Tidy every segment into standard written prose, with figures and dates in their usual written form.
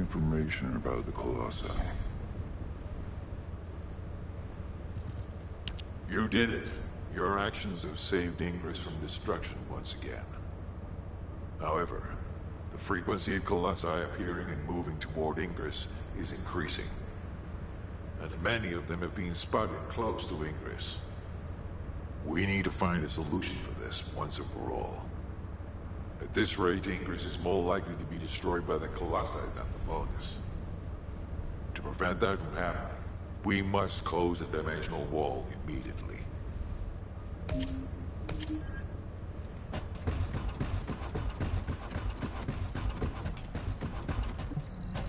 information about the Colossi. You did it. Your actions have saved Ingress from destruction once again. However, the frequency of Colossi appearing and moving toward Ingress is increasing. And many of them have been spotted close to Ingress. We need to find a solution for this once and for all. At this rate, Ingress is more likely to be destroyed by the Colossi than the Vulgus. To prevent that from happening, we must close the dimensional wall immediately.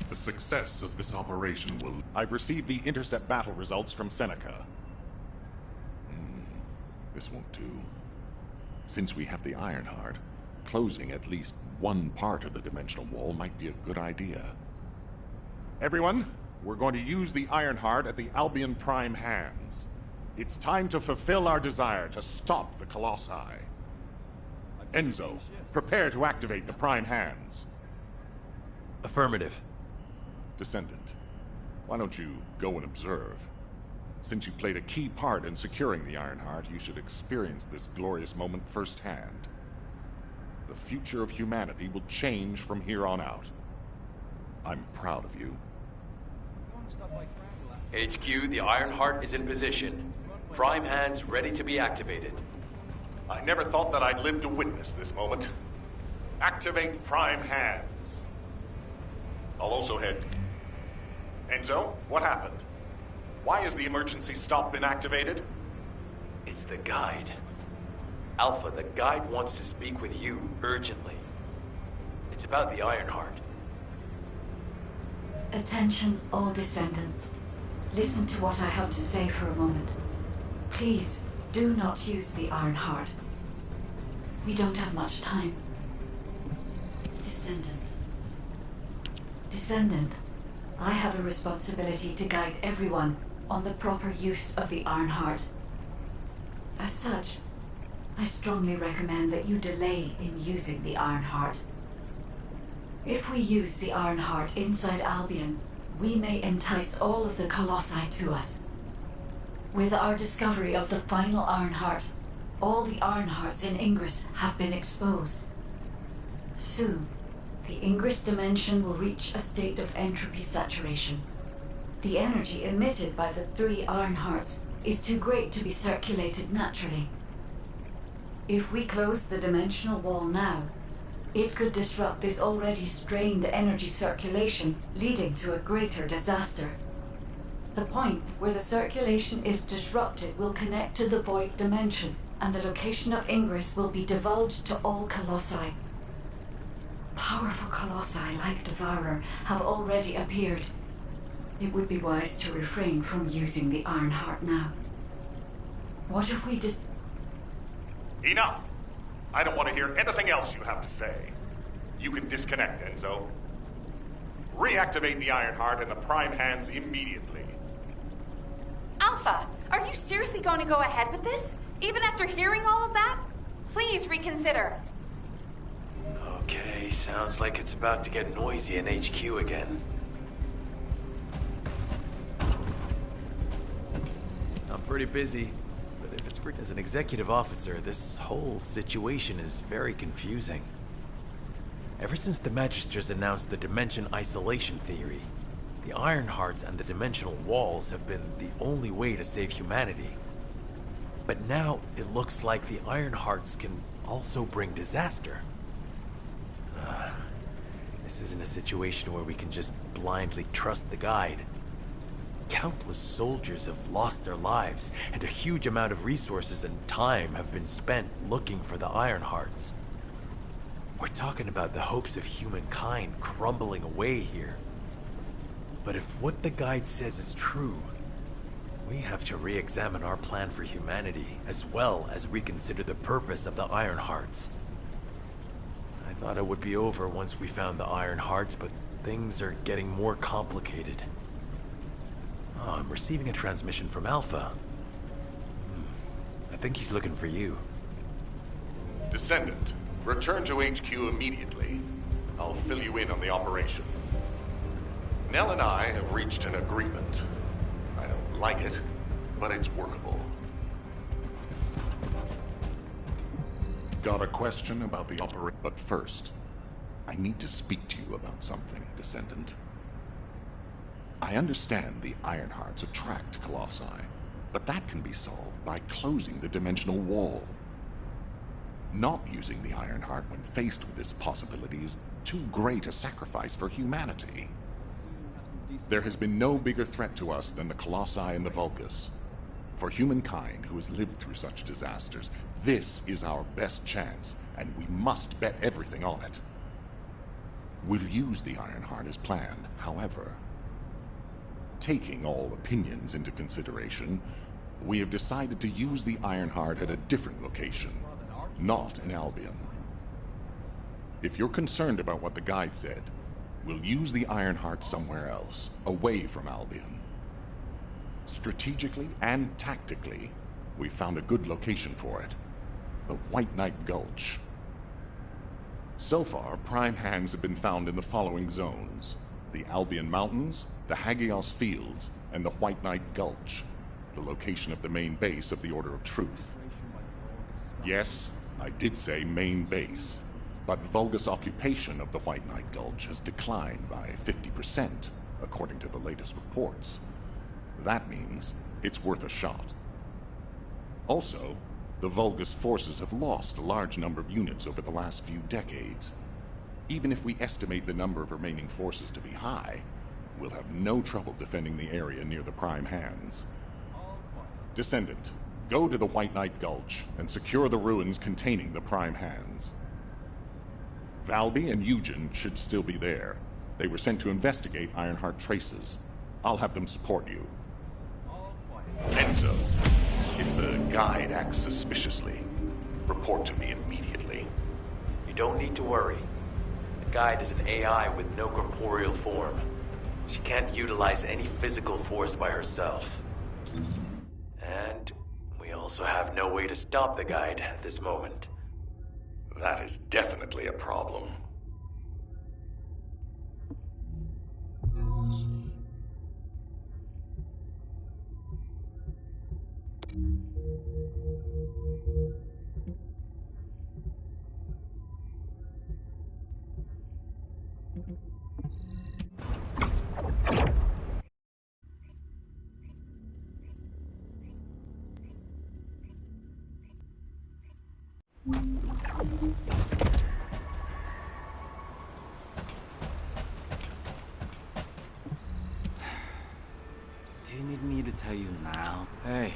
The success of this operation will... I've received the intercept battle results from Seneca. This won't do. Since we have the Ironheart, closing at least one part of the dimensional wall might be a good idea. Everyone, we're going to use the Ironheart at the Albion Prime hands. It's time to fulfill our desire to stop the Colossi. Enzo, prepare to activate the Prime hands. Affirmative. Descendant, why don't you go and observe? Since you played a key part in securing the Ironheart, you should experience this glorious moment firsthand. The future of humanity will change from here on out. I'm proud of you. HQ, the Ironheart is in position. Prime hands ready to be activated. I never thought that I'd live to witness this moment. Activate Prime hands. I'll also head... Enzo, what happened? Why has the emergency stop been activated? It's the guide. Alpha, the guide wants to speak with you urgently. It's about the Ironheart. Attention, all descendants. Listen to what I have to say for a moment. Please, do not use the Ironheart. We don't have much time. Descendant. Descendant, I have a responsibility to guide everyone on the proper use of the Ironheart. As such, I strongly recommend that you delay in using the Ironheart. If we use the Ironheart inside Albion, we may entice all of the Colossi to us. With our discovery of the final Ironheart, all the Ironhearts in Ingress have been exposed. Soon, the Ingress dimension will reach a state of entropy saturation. The energy emitted by the 3 Ironhearts is too great to be circulated naturally. If we close the dimensional wall now, it could disrupt this already strained energy circulation, leading to a greater disaster. The point where the circulation is disrupted will connect to the void dimension, and the location of Ingress will be divulged to all Colossi. Powerful Colossi like Devourer have already appeared. It would be wise to refrain from using the Ironheart now. What if we just... Enough! I don't want to hear anything else you have to say. You can disconnect, Enzo. Reactivate the Ironheart and the Prime hands immediately. Alpha, are you seriously going to go ahead with this? Even after hearing all of that? Please reconsider. Okay, sounds like it's about to get noisy in HQ again. I'm pretty busy, but if it's as an executive officer, this whole situation is very confusing. Ever since the Magisters announced the dimension isolation theory, the Ironhearts and the dimensional walls have been the only way to save humanity. But now it looks like the Ironhearts can also bring disaster. This isn't a situation where we can just blindly trust the guide. Countless soldiers have lost their lives, and a huge amount of resources and time have been spent looking for the Ironhearts. We're talking about the hopes of humankind crumbling away here. But if what the guide says is true, we have to re-examine our plan for humanity, as well as reconsider the purpose of the Ironhearts. I thought it would be over once we found the Ironhearts, but things are getting more complicated. Oh, I'm receiving a transmission from Alpha. I think he's looking for you. Descendant, return to HQ immediately. I'll fill you in on the operation. Nell and I have reached an agreement. I don't like it, but it's workable. Got a question about the operation? But first, I need to speak to you about something, Descendant. I understand the Ironhearts attract Colossi, but that can be solved by closing the dimensional wall. Not using the Ironheart when faced with this possibility is too great a sacrifice for humanity. There has been no bigger threat to us than the Colossi and the Vulgus. For humankind who has lived through such disasters, this is our best chance, and we must bet everything on it. We'll use the Ironheart as planned, however. Taking all opinions into consideration, we have decided to use the Ironheart at a different location, not in Albion. If you're concerned about what the guide said, we'll use the Ironheart somewhere else, away from Albion. Strategically and tactically, we found a good location for it. The White Knight Gulch. So far, prime hands have been found in the following zones: the Albion Mountains, the Hagios Fields, and the White Knight Gulch, the location of the main base of the Order of Truth. Yes, I did say main base, but Vulgus occupation of the White Knight Gulch has declined by 50%, according to the latest reports. That means it's worth a shot. Also, the Vulgus forces have lost a large number of units over the last few decades. Even if we estimate the number of remaining forces to be high, we'll have no trouble defending the area near the prime hands. Descendant, go to the White Knight Gulch and secure the ruins containing the prime hands. Valby and Eugen should still be there. They were sent to investigate Ironheart traces. I'll have them support you. Enzo, if the guide acts suspiciously, report to me immediately. You don't need to worry. The guide is an AI with no corporeal form. She can't utilize any physical force by herself. And we also have no way to stop the guide at this moment. That is definitely a problem. Do you need me to tell you now? Hey.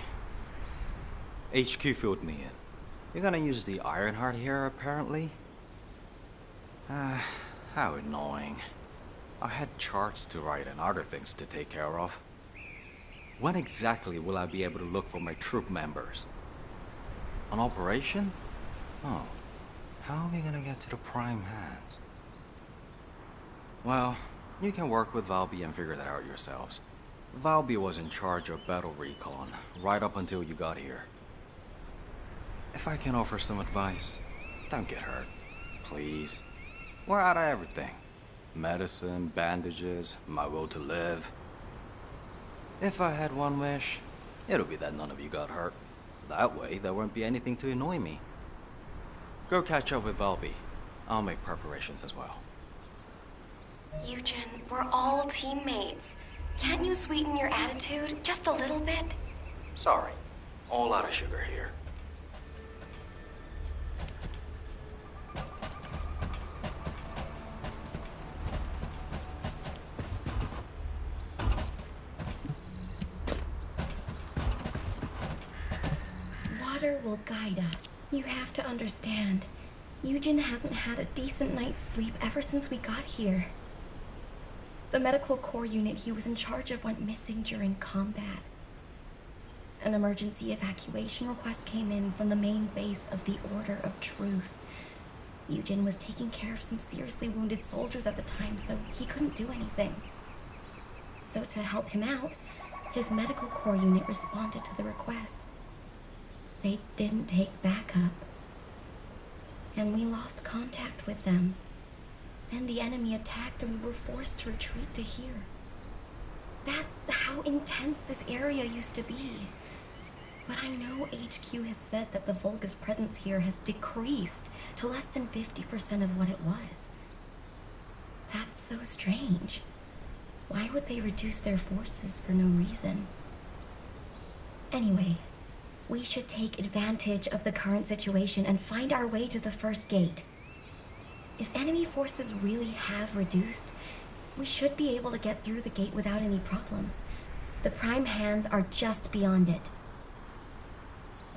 HQ filled me in. You're gonna use the Ironheart here, apparently? How annoying. I had charts to write and other things to take care of. When exactly will I be able to look for my troop members? An operation? Oh. How are we gonna get to the prime hands? Well, you can work with Valby and figure that out yourselves. Valby was in charge of battle recon, right up until you got here. If I can offer some advice, don't get hurt, please. We're out of everything. Medicine, bandages, my will to live. If I had one wish, it'll be that none of you got hurt. That way, there won't be anything to annoy me. Go catch up with Valby. I'll make preparations as well. Eugen, we're all teammates. Can't you sweeten your attitude just a little bit? Sorry. All out of sugar here. Water will guide us. You have to understand. Eugen hasn't had a decent night's sleep ever since we got here. The medical corps unit he was in charge of went missing during combat. An emergency evacuation request came in from the main base of the Order of Truth. Eugen was taking care of some seriously wounded soldiers at the time, so he couldn't do anything. So to help him out, his medical corps unit responded to the request. They didn't take backup, and we lost contact with them. Then the enemy attacked and we were forced to retreat to here. That's how intense this area used to be. But I know HQ has said that the Vulgus presence here has decreased to less than 50% of what it was. That's so strange. Why would they reduce their forces for no reason? Anyway, we should take advantage of the current situation and find our way to the first gate. If enemy forces really have reduced, we should be able to get through the gate without any problems. The Prime Hands are just beyond it.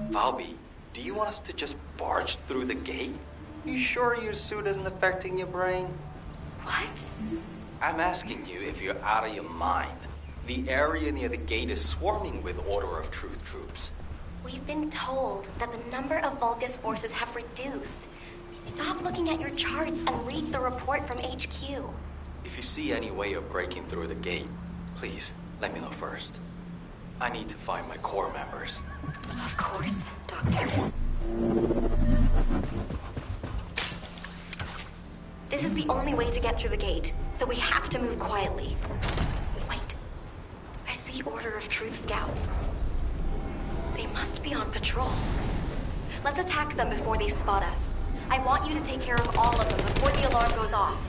Valby, do you want us to just barge through the gate? You sure your suit isn't affecting your brain? What? I'm asking you if you're out of your mind. The area near the gate is swarming with Order of Truth troops. We've been told that the number of Vulgus forces have reduced. Stop looking at your charts and read the report from HQ. If you see any way of breaking through the gate, please let me know first. I need to find my core members. Of course, Doctor. This is the only way to get through the gate, so we have to move quietly. Wait. I see Order of Truth scouts. They must be on patrol. Let's attack them before they spot us. I want you to take care of all of them before the alarm goes off.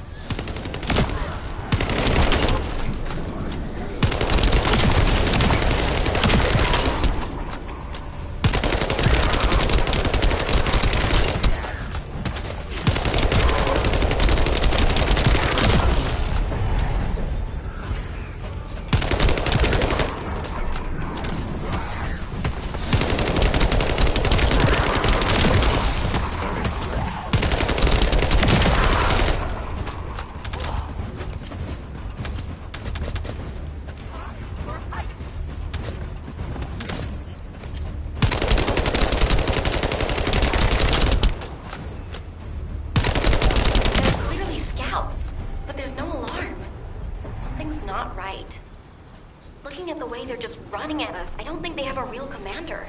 I don't think they have a real commander.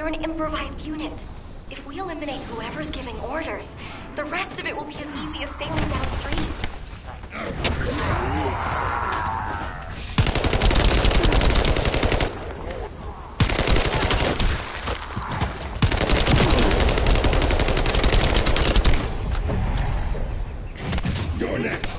They're an improvised unit. If we eliminate whoever's giving orders, the rest of it will be as easy as sailing downstream. You're next.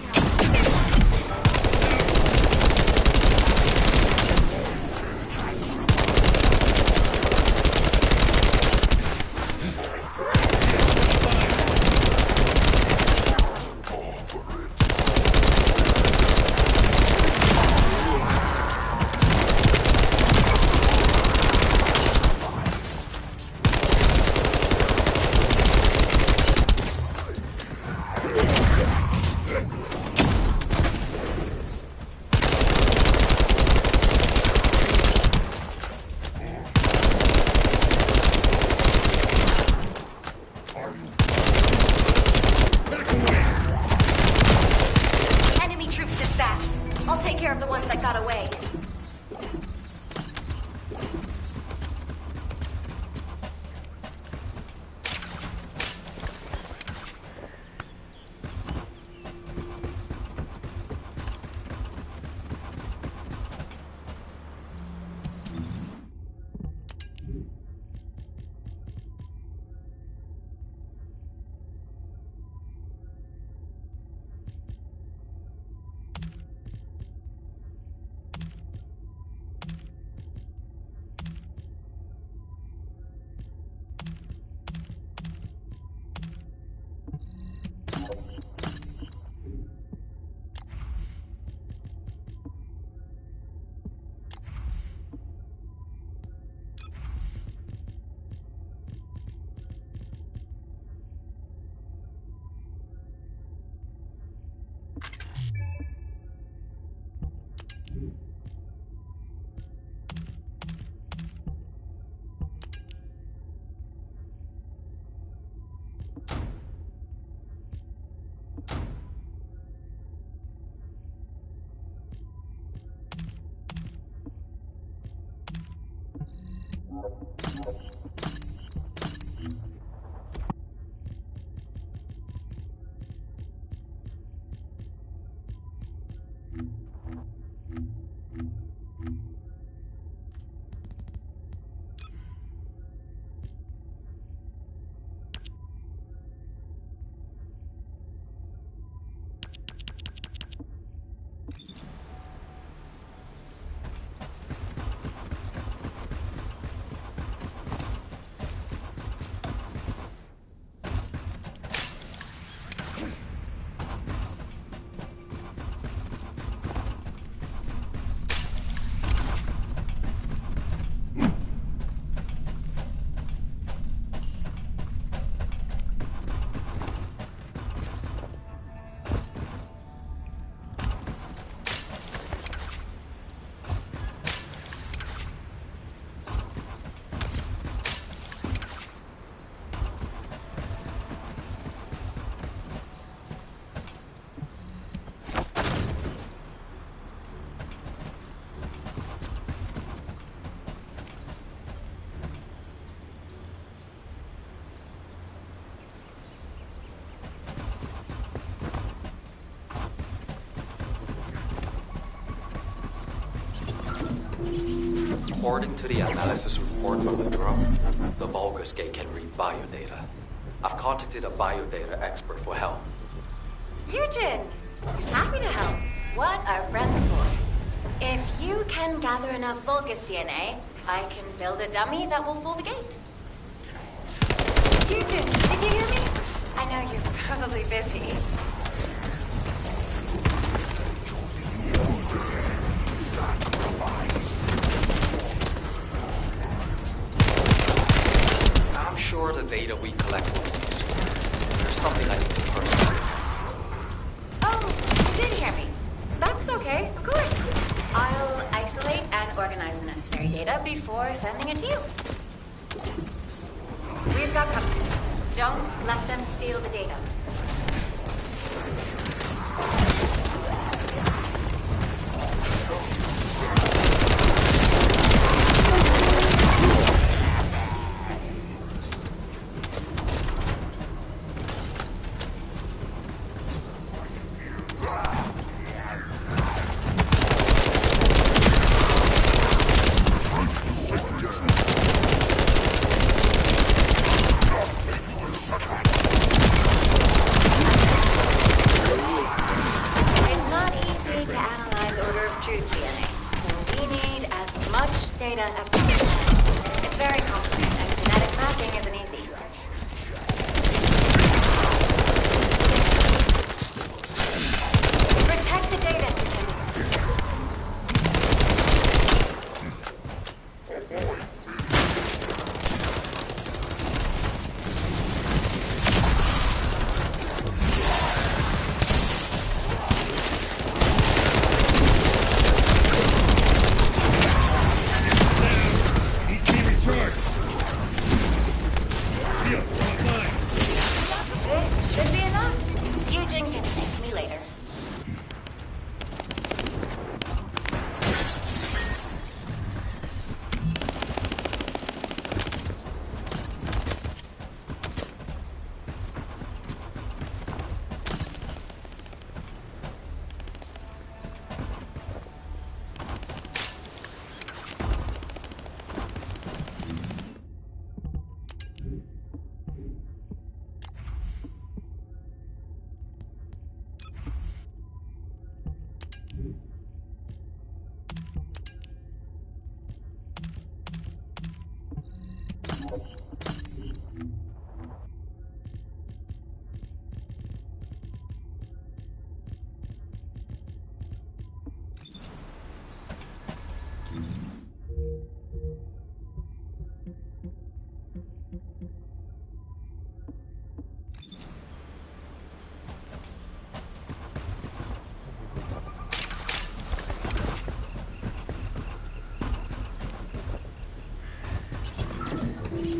According to the analysis report from the drone, the Vulgus gate can read biodata. I've contacted a biodata expert for help. Yujin! Happy to help. What are friends for? If you can gather enough Vulgus DNA, I can build a dummy that will fool the gate. Yujin, did you hear me? I know you're probably busy. I'm sure the data we collect will be useful. There's something I need to personally. Oh, you did hear me. That's okay, of course. I'll isolate and organize the necessary data before sending it to you. We've got company. Don't let them steal the data.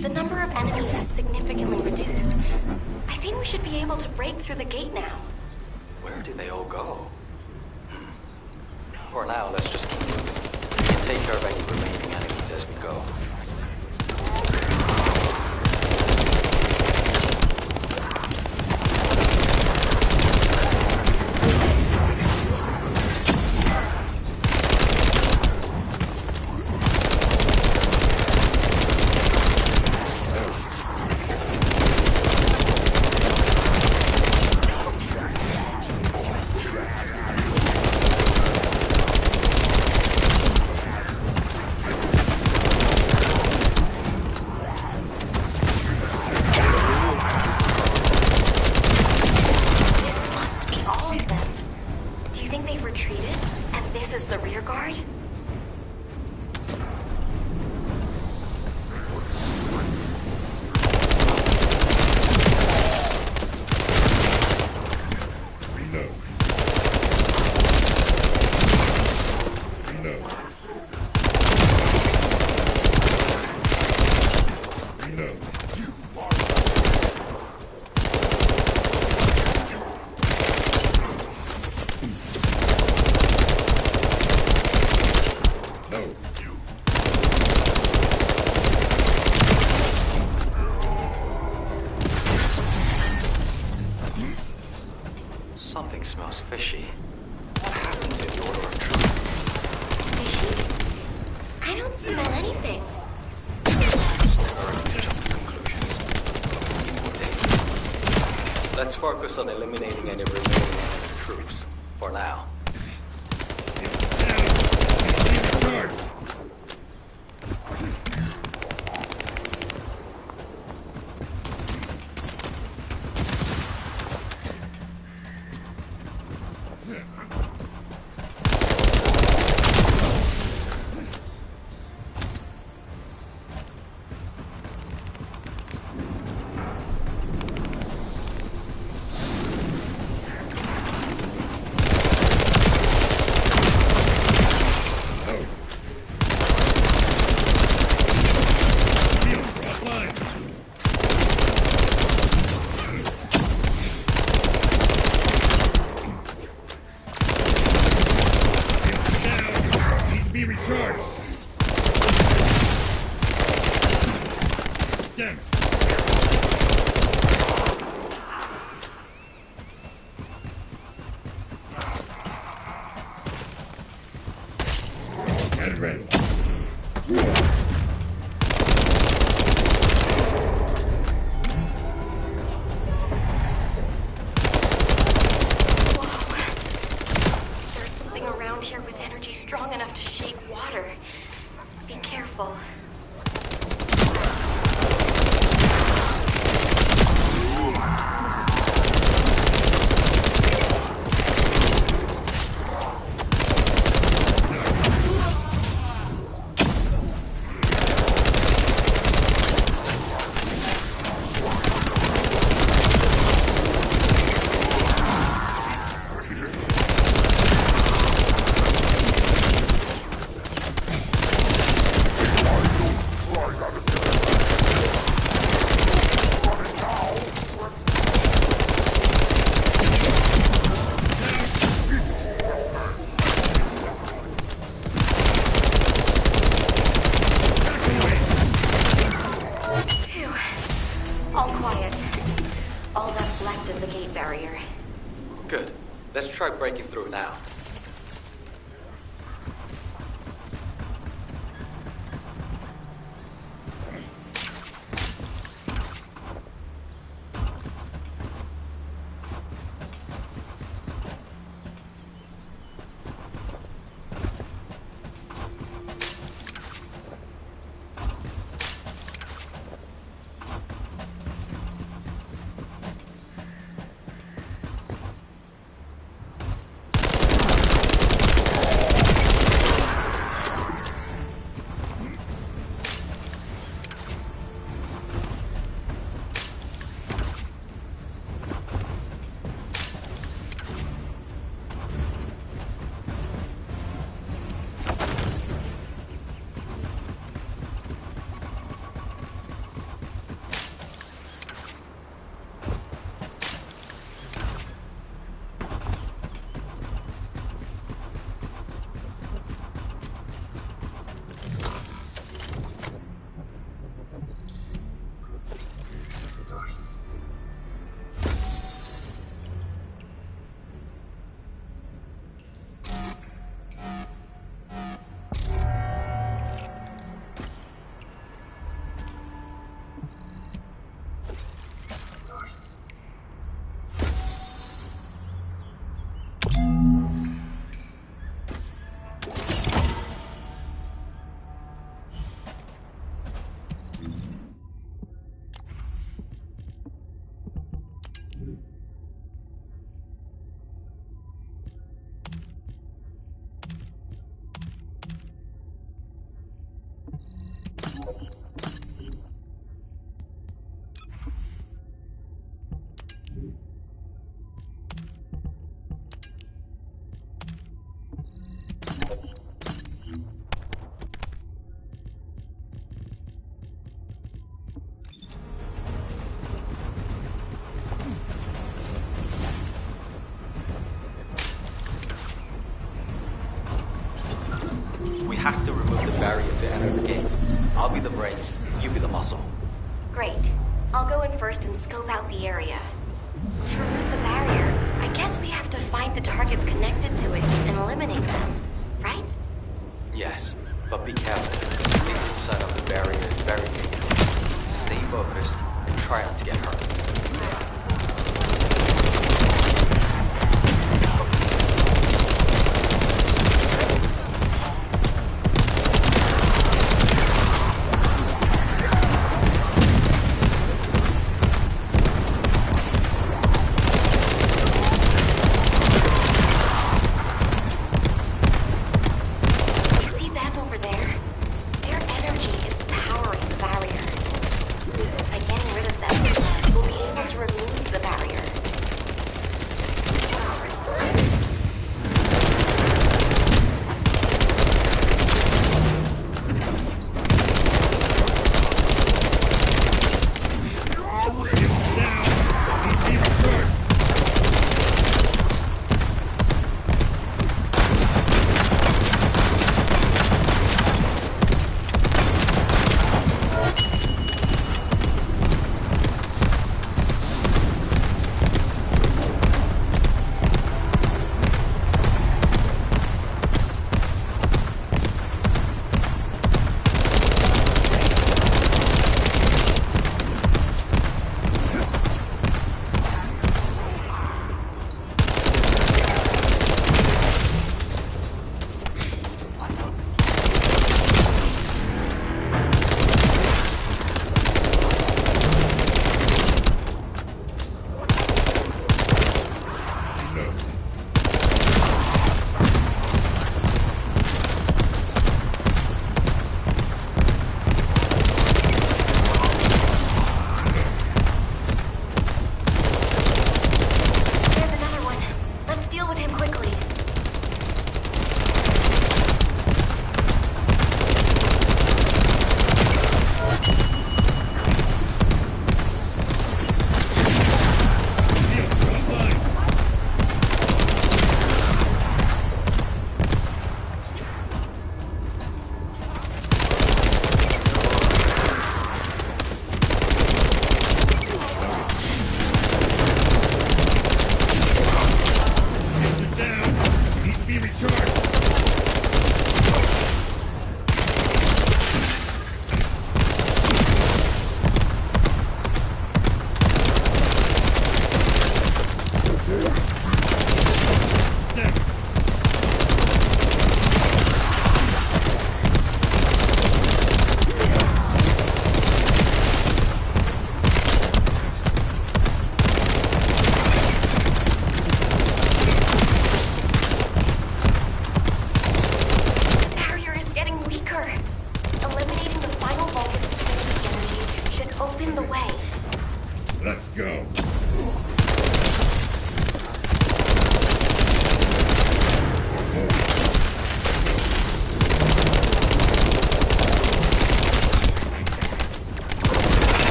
The number of enemies has significantly reduced. I think we should be able to break through the gate now. Where did they all go? For now, let's just keep moving. We can take care of any remaining enemies as we go. Something smells fishy. What happened to the Order of Truth? Fishy? I don't smell Let's focus on eliminating any remaining enemy troops, for now. Try breaking through now. Have to remove the barrier to enter the gate. I'll be the brains, you be the muscle. Great. I'll go in first and scope out the area. To remove the barrier, I guess we have to find the targets connected to it and eliminate them, right? Yes, but be careful. The inside of the barrier is very dangerous. Stay focused and try not to get hurt.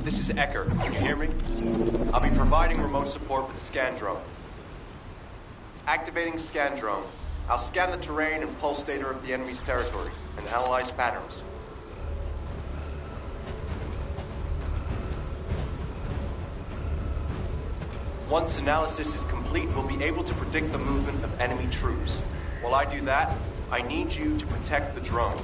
This is Ecker. Can you hear me? I'll be providing remote support with the scan drone. Activating scan drone. I'll scan the terrain and pulse data of the enemy's territory and analyze patterns. Once analysis is complete, we'll be able to predict the movement of enemy troops. While I do that, I need you to protect the drone.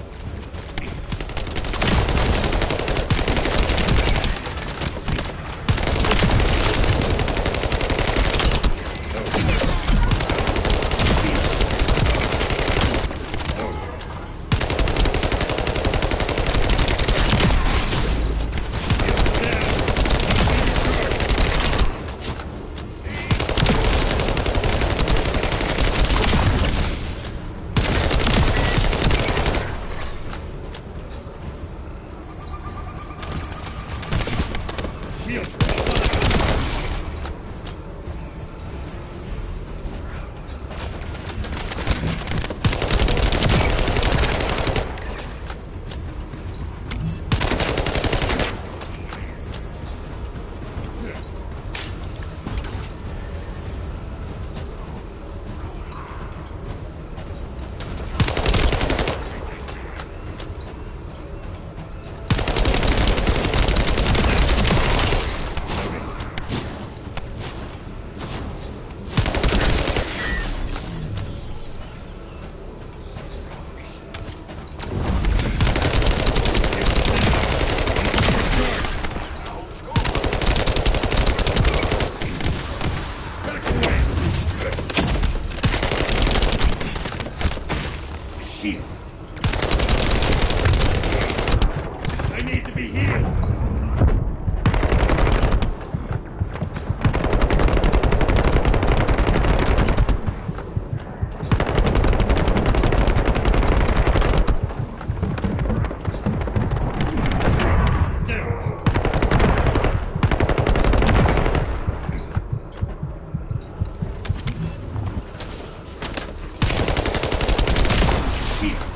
Here.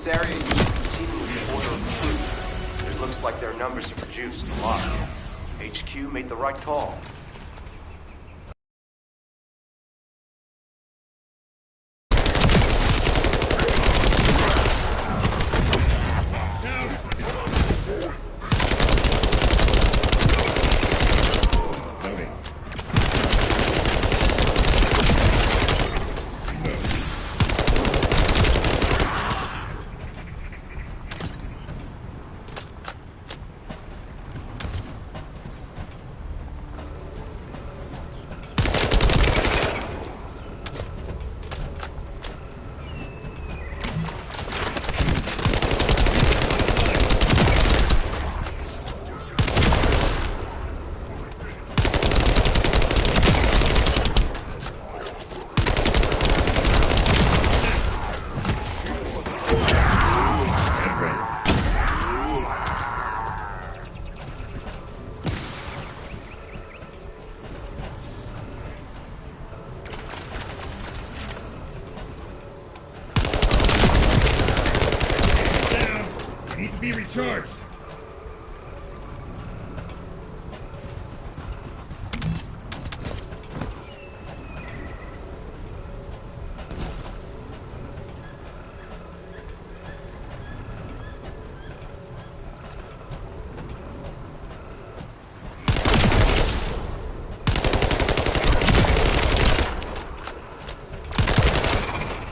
this area used to continue with the Order of Truth. It looks like their numbers have reduced a lot. HQ made the right call. Be recharged.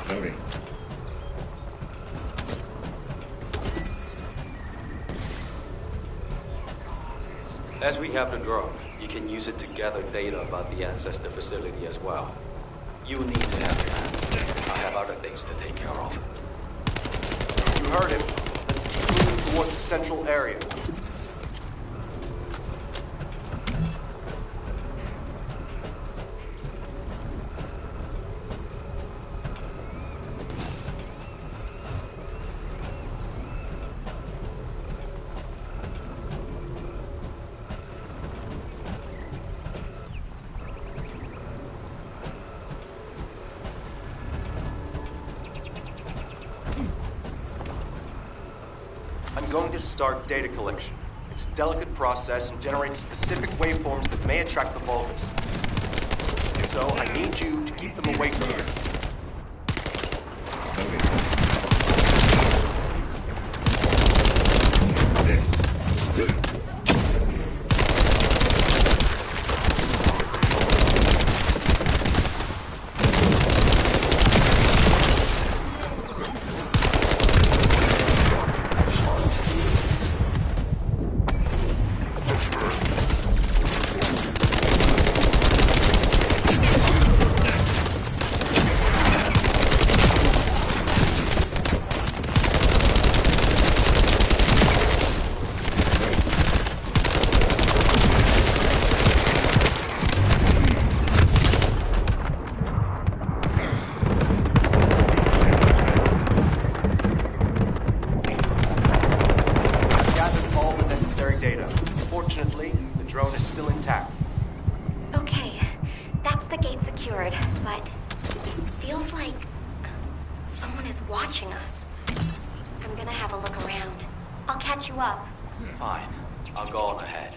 Loading. As we have the drone, you can use it to gather data about the Ancestor facility as well. You need to have that. I have other things to take care of. You heard him. Let's keep moving towards the central area. I'm going to start data collection. It's a delicate process and generates specific waveforms that may attract the Vulgus. So I need you to keep them away from here. Fortunately, the drone is still intact. Okay, that's the gate secured, but it feels like someone is watching us. I'm gonna have a look around. I'll catch you up. Fine. I'll go on ahead.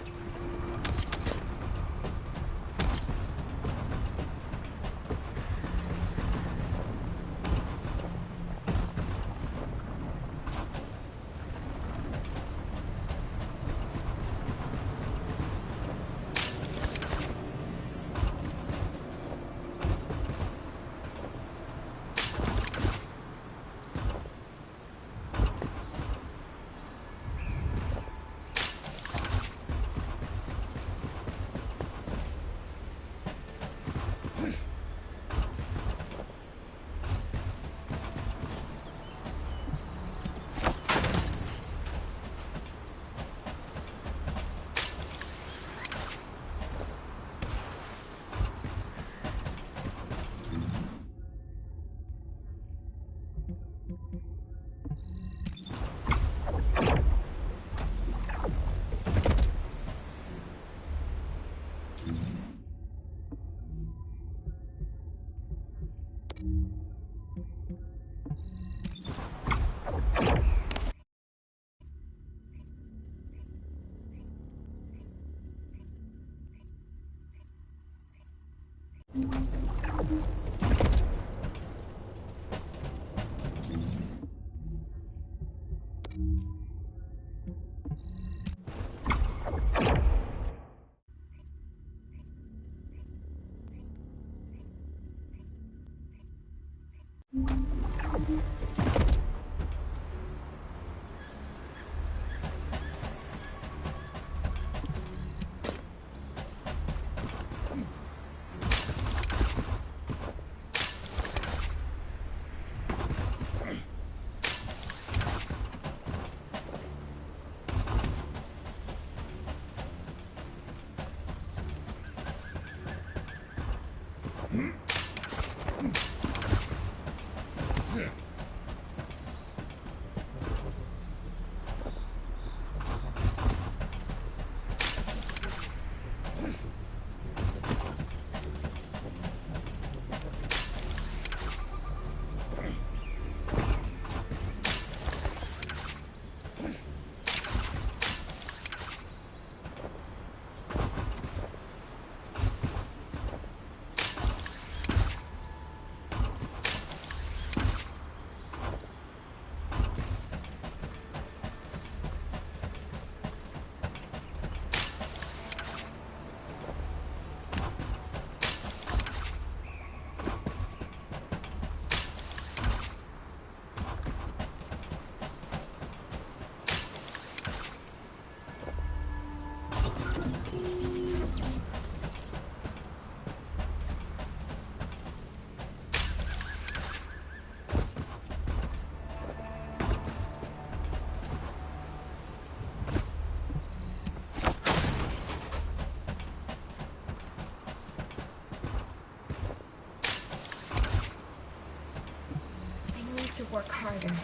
To work harder.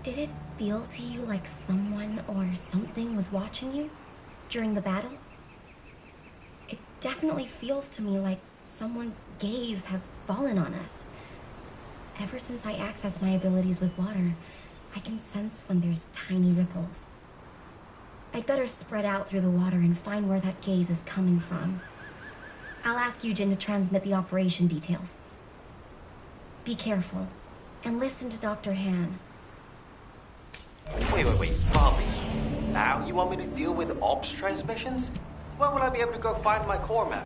Did it feel to you like someone or something was watching you during the battle? It definitely feels to me like someone's gaze has fallen on us. Ever since I access my abilities with water, I can sense when there's tiny ripples. I'd better spread out through the water and find where that gaze is coming from. I'll ask Eugen to transmit the operation details. Be careful. And listen to Dr. Han. Wait, Bobby. Now you want me to deal with ops transmissions? When will I be able to go find my core map?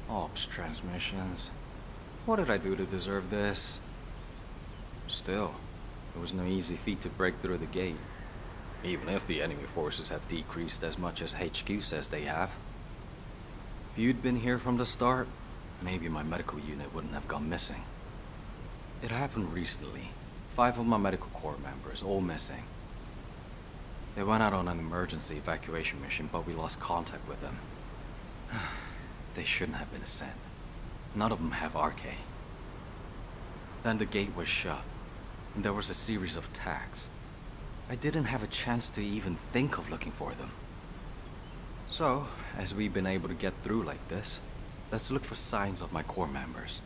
Ops transmissions. What did I do to deserve this? Still, it was no easy feat to break through the gate. Even if the enemy forces have decreased as much as HQ says they have. If you'd been here from the start, maybe my medical unit wouldn't have gone missing. It happened recently. 5 of my medical corps members, all missing. They went out on an emergency evacuation mission, but we lost contact with them. They shouldn't have been sent. None of them have RK. Then the gate was shut, and there was a series of attacks. I didn't have a chance to even think of looking for them. So, as we've been able to get through like this, let's look for signs of my corps members.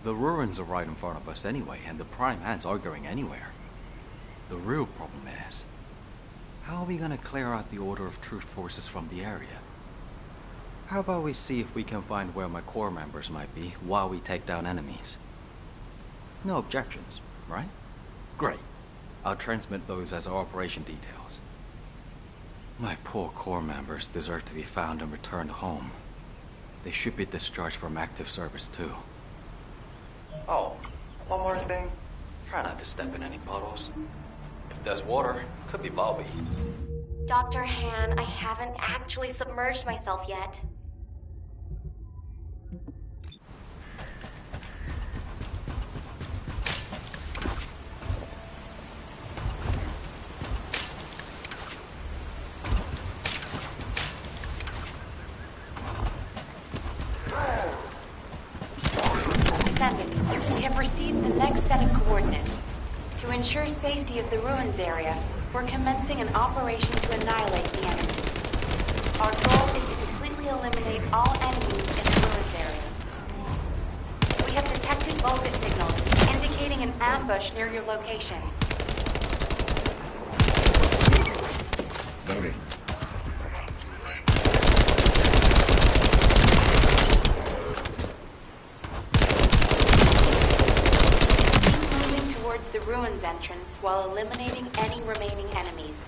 The ruins are right in front of us anyway, and the Prime Hands aren't going anywhere. The real problem is, How are we gonna clear out the Order of Truth forces from the area? How about we see if we can find where my core members might be while we take down enemies? No objections, right? Great. I'll transmit those as our operation details. My poor core members deserve to be found and returned home. They should be discharged from active service too. Oh, one more thing. Try not to step in any puddles. If there's water, could be Bobby. Dr. Han, I haven't actually submerged myself yet. Descendant, we have received the next set of coordinates. To ensure safety of the ruins area, we're commencing an operation to annihilate the enemy. Our goal is to completely eliminate all enemies in the ruins area. We have detected Vulgus signals, indicating an ambush near your location. Loading. Towards the ruins entrance while eliminating any remaining enemies.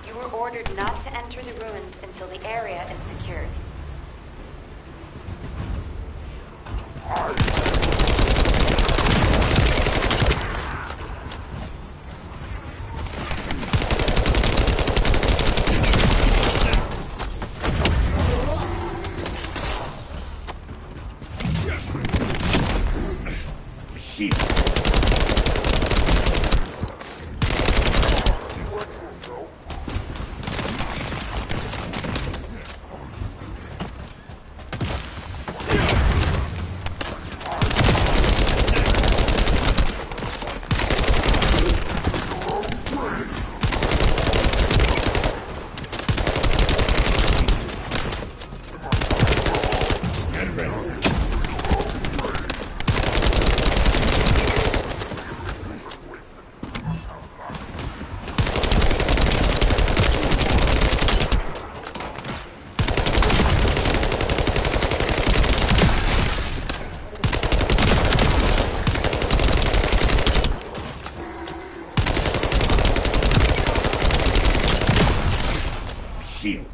You were ordered not to enter the ruins until the area is secured. Shit. Shield.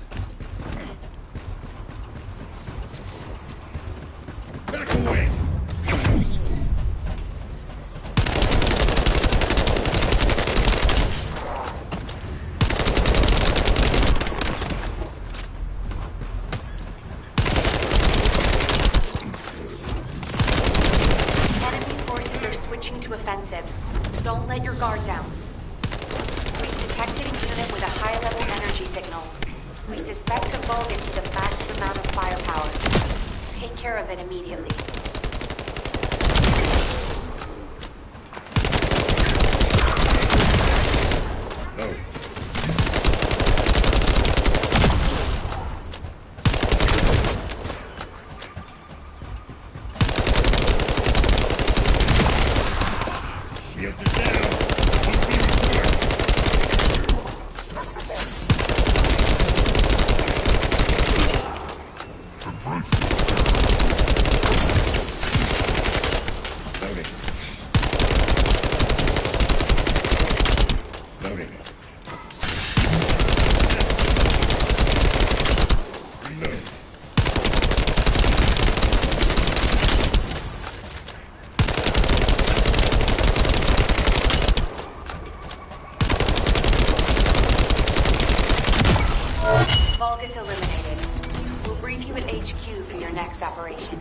Back away. Enemy forces are switching to offensive. Don't let your guard down. We've detected a unit with a high-level energy signal. We suspect a Vulgus with a massive amount of firepower. Take care of it immediately. Load. Shields are down. Must be restored. Loading. Loading. Reload. Vulgus eliminated. We'll brief you at HQ for your next operation.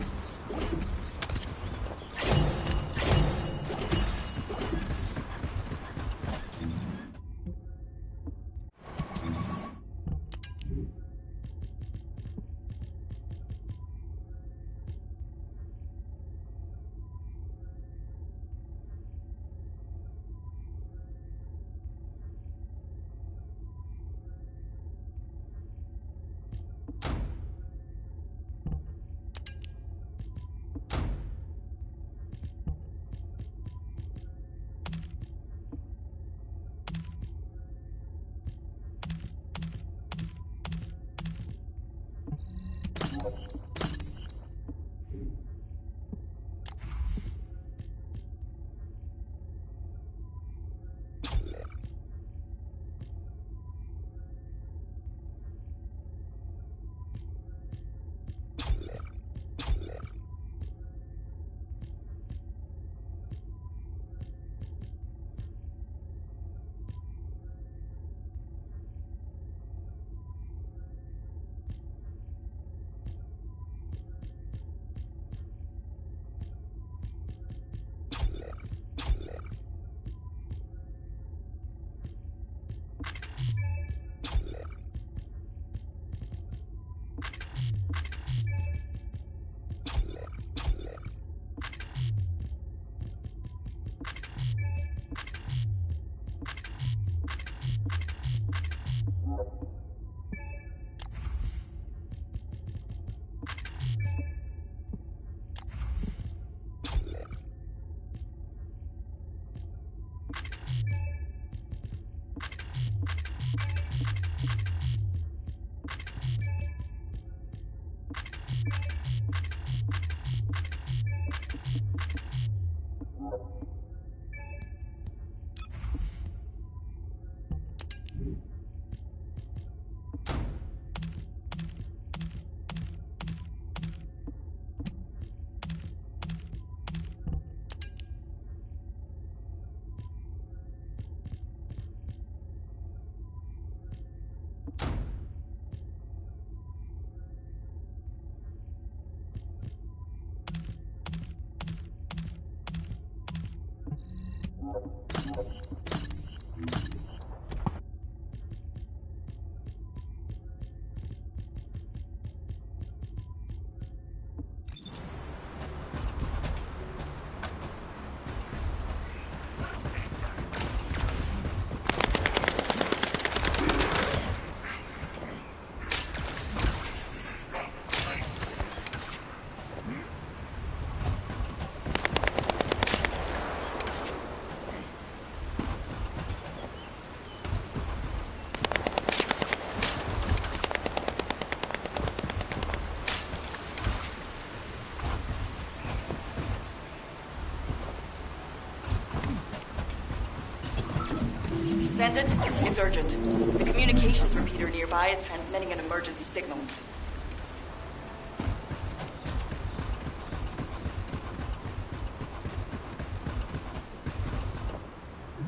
Descendant, it's urgent. The communications repeater nearby is transmitting an emergency signal.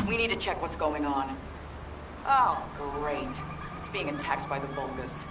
We need to check what's going on. Oh, great. It's being attacked by the Vulgus.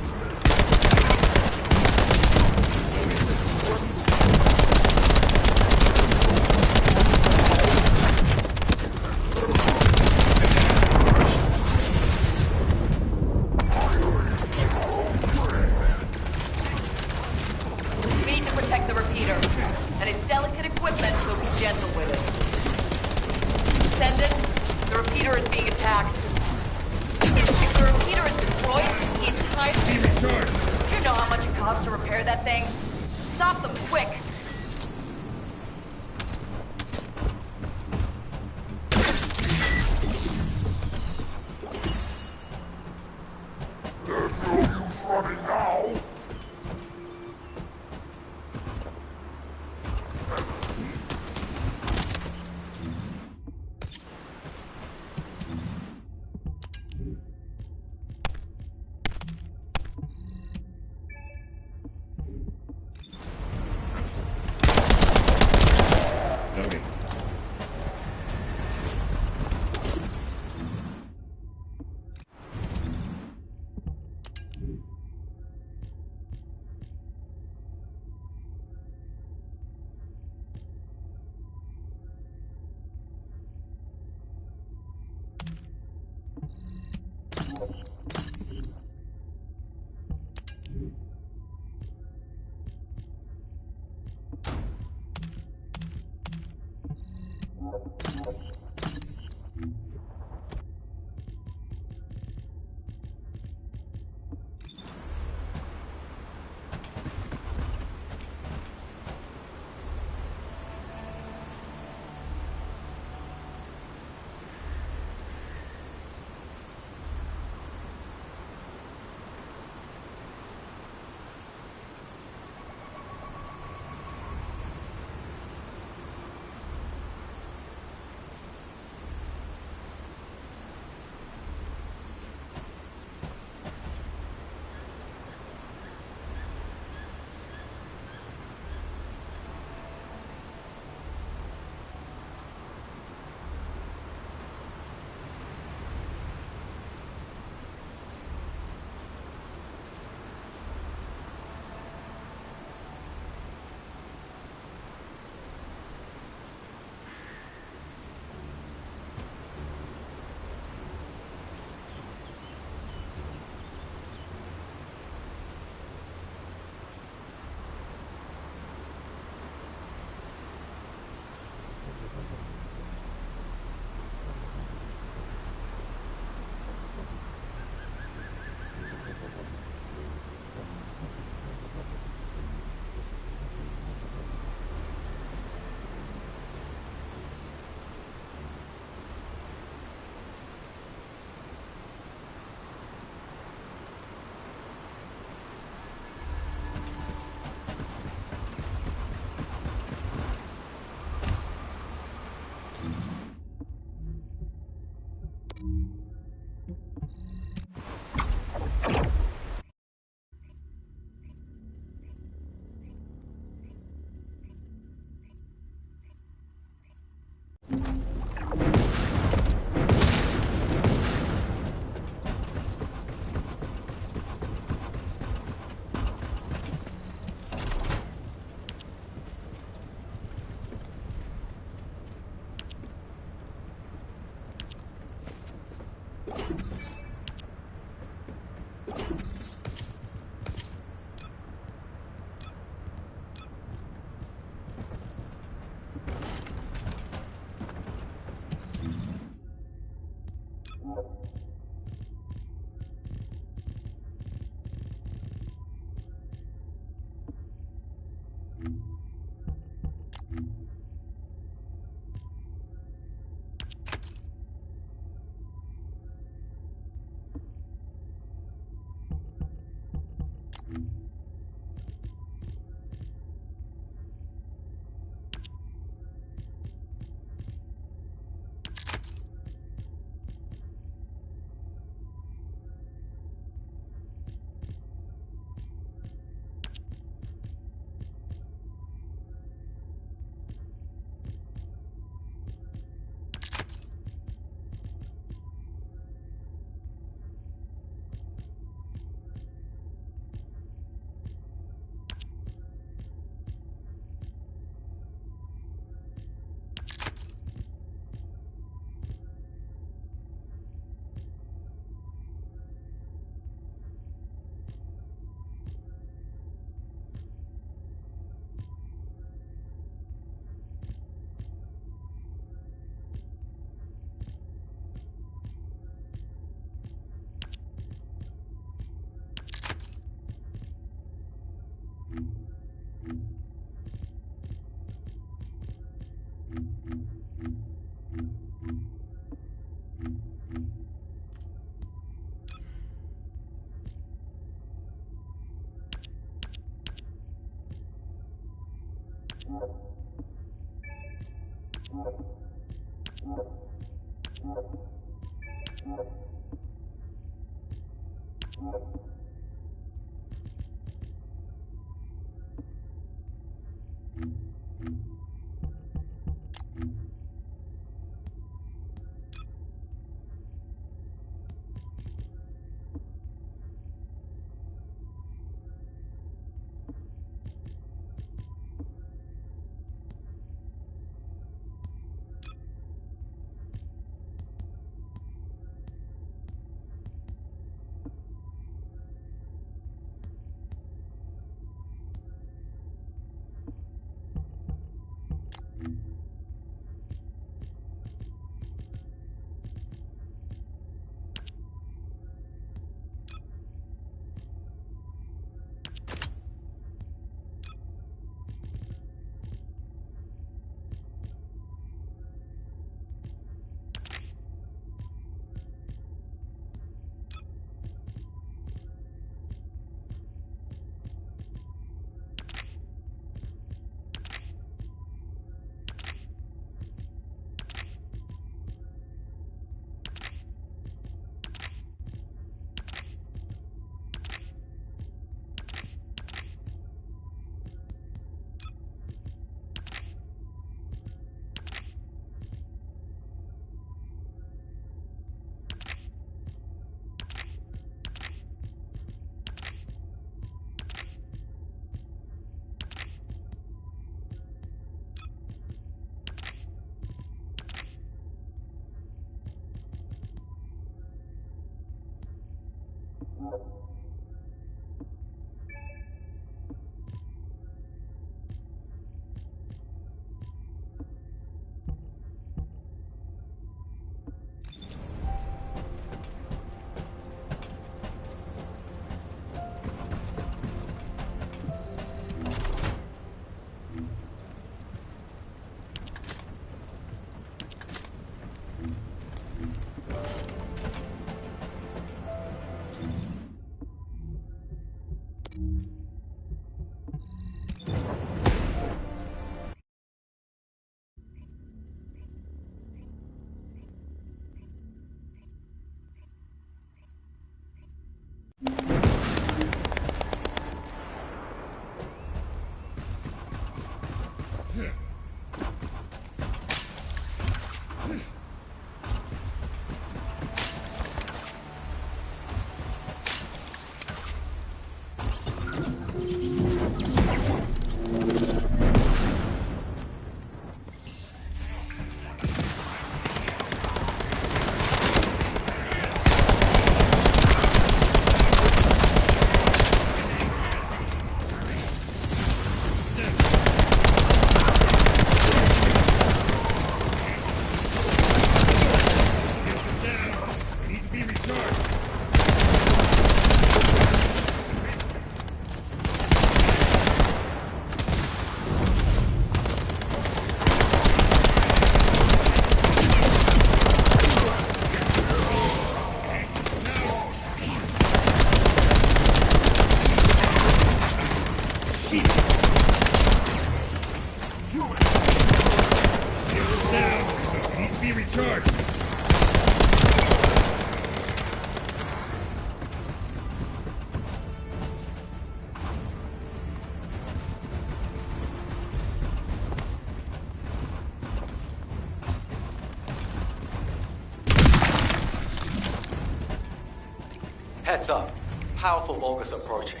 Heads up. Powerful Vulgus approaching.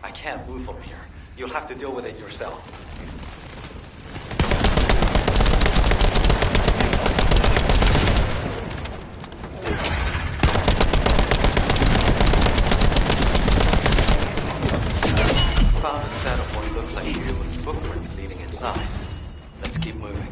I can't move from here. You'll have to deal with it yourself. Found a set of what looks like human footprints leading inside. Let's keep moving.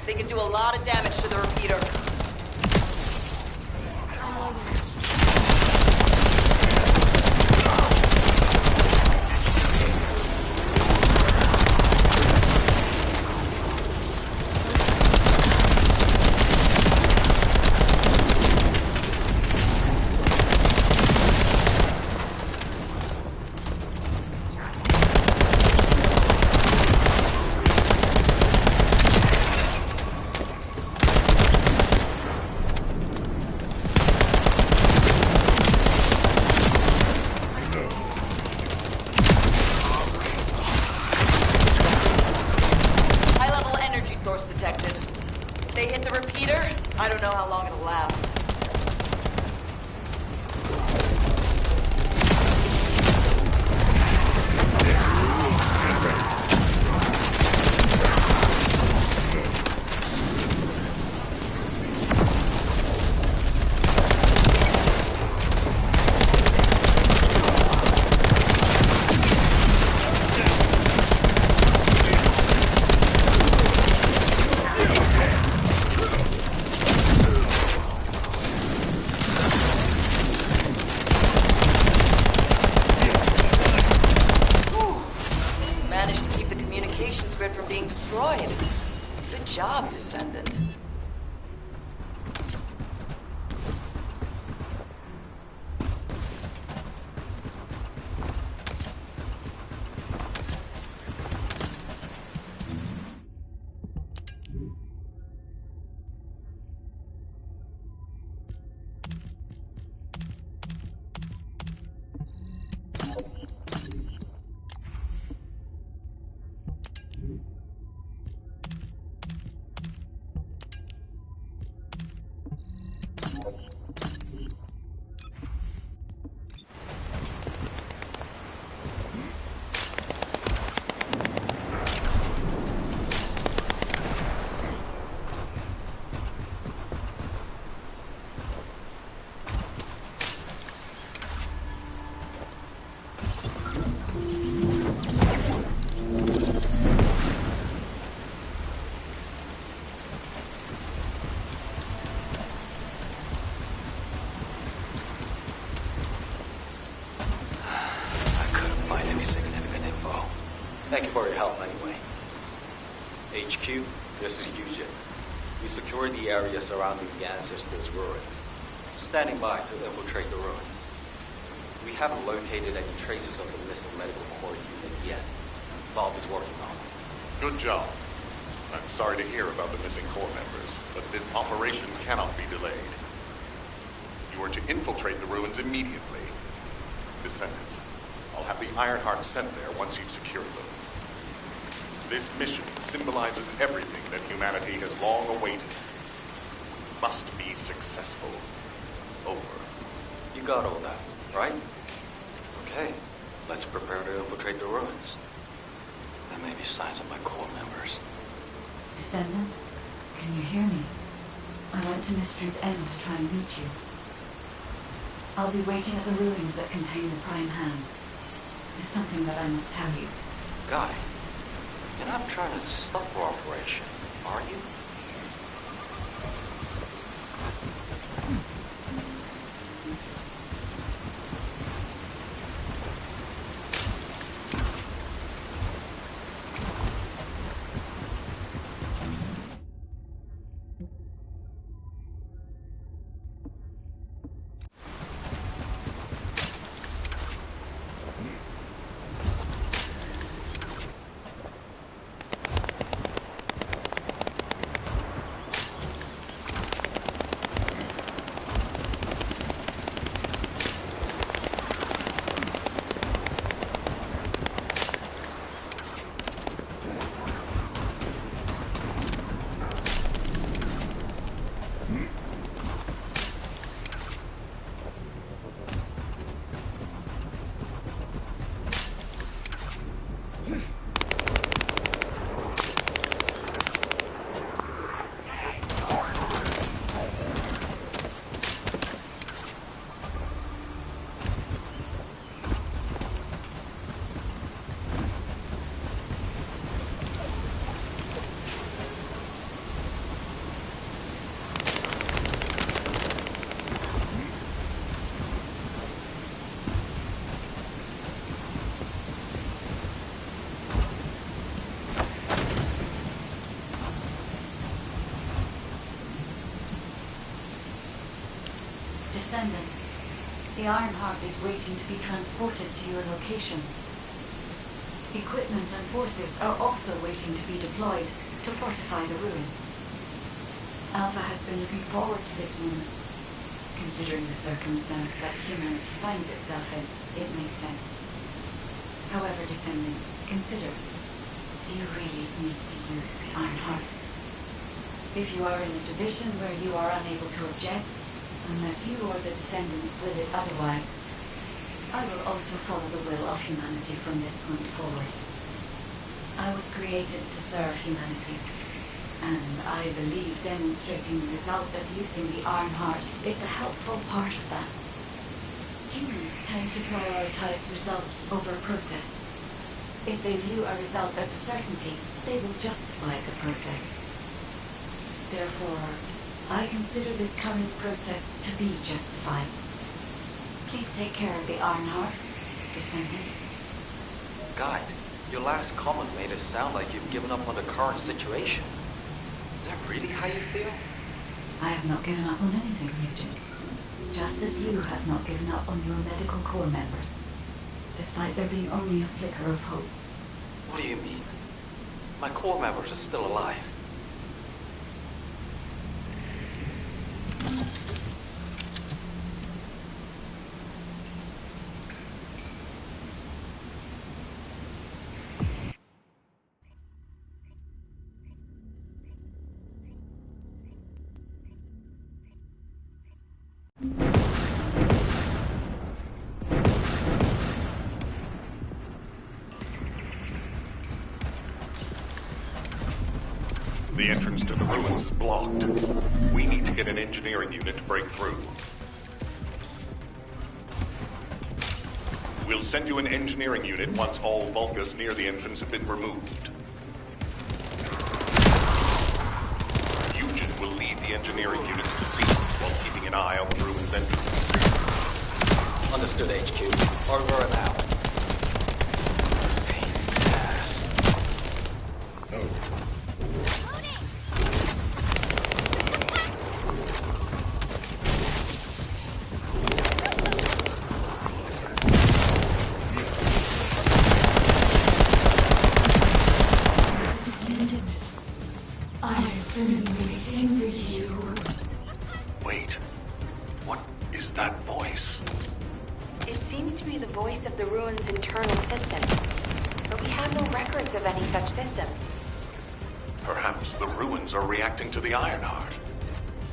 They can do a lot of damage to the repeater. They hit the repeater, I don't know how long it'll last. Grid from being destroyed. Good job, Descendant. Thank you for your help anyway. HQ, this is Yujin. We secured the area surrounding the Ancestors' ruins, standing by to infiltrate the ruins. We haven't located any traces of the missing medical corps unit yet. Bob is working on it. Good job. I'm sorry to hear about the missing corps members, but this operation cannot be delayed. You are to infiltrate the ruins immediately. Descendant, I'll have the Ironheart sent there once you've secured them. This mission symbolizes everything that humanity has long awaited. Must be successful. Over. You got all that, right? Okay, let's prepare to infiltrate the ruins. There may be signs of my corps members. Descendant, can you hear me? I went to Mystery's End to try and reach you. I'll be waiting at the ruins that contain the Prime Hands. There's something that I must tell you. Guy, you're not trying to stop our operation, are you? Descendant, the Ironheart is waiting to be transported to your location. Equipment and forces are also waiting to be deployed to fortify the ruins. Alpha has been looking forward to this moment. Considering the circumstance that humanity finds itself in, it makes sense. However, Descendant, consider, do you really need to use the Ironheart? If you are in a position where you are unable to object, unless you or the Descendants will it otherwise, I will also follow the will of humanity from this point forward. I was created to serve humanity, and I believe demonstrating the result of using the Ironheart is a helpful part of that. Humans tend to prioritize results over process. If they view a result as a certainty, they will justify the process. Therefore, I consider this current process to be justified. Please take care of the Ironheart, Descendants. Guide, your last comment made it sound like you've given up on the current situation. Is that really how you feel? I have not given up on anything, Eugene. Just as you have not given up on your medical corps members, despite there being only a flicker of hope. What do you mean? My corps members are still alive. The entrance to the ruins is blocked. We need to get an engineering unit to break through. We'll send you an engineering unit once all Vulgus near the entrance have been removed. Eugen will lead the engineering unit to the scene while keeping an eye on the ruins entrance. Understood, HQ. Over and out. Pain in the ass. No. I've been waiting for you. Wait. What is that voice? It seems to be the voice of the ruins' internal system, but we have no records of any such system. Perhaps the ruins are reacting to the Ironheart.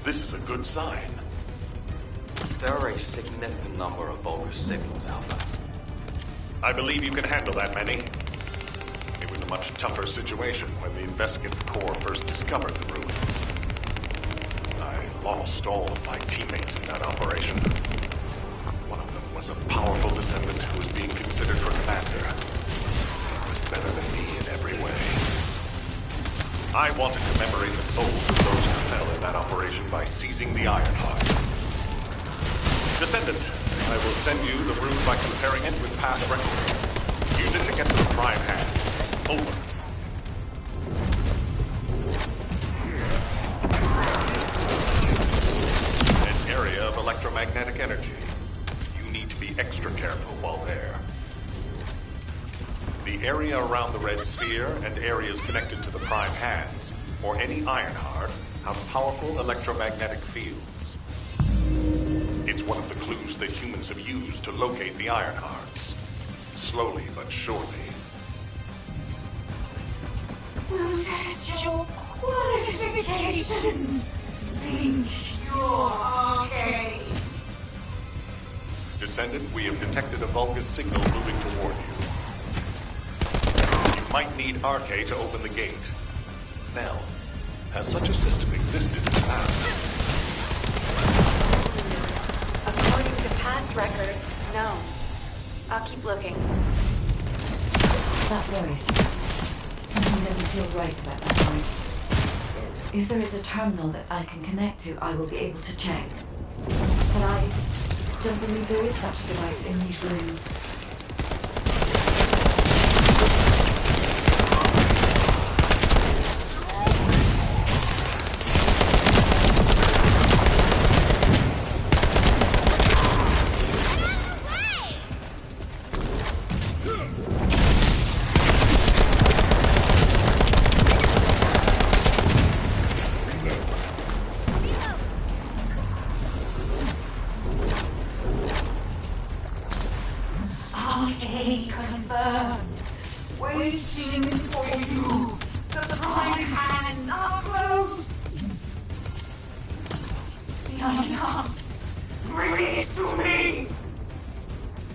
This is a good sign. There are a significant number of Vulgus signals, Alpha. I believe you can handle that many. It was a much tougher situation when the investigative corps first discovered the ruins. I lost all of my teammates in that operation. One of them was a powerful descendant who was being considered for commander. He was better than me in every way. I wanted to commemorate the souls of those who fell in that operation by seizing the Ironheart. Descendant, I will send you the rune by comparing it with past records. Use it to get to the Prime Hands. Over. An area of electromagnetic energy. You need to be extra careful while there. The area around the red sphere and areas connected to the Prime Hands, or any Ironheart, have powerful electromagnetic fields. It's one of the clues that humans have used to locate the Ironhearts. Slowly but surely. We'll test your qualifications. Think you're okay. Descendant, we have detected a Vulgus signal moving toward you. You might need Arche to open the gate. Nell, has such a system existed in the past? According to past records, no. I'll keep looking. That voice. Something doesn't feel right about that voice. If there is a terminal that I can connect to, I will be able to check. But I don't believe there is such a device in these rooms.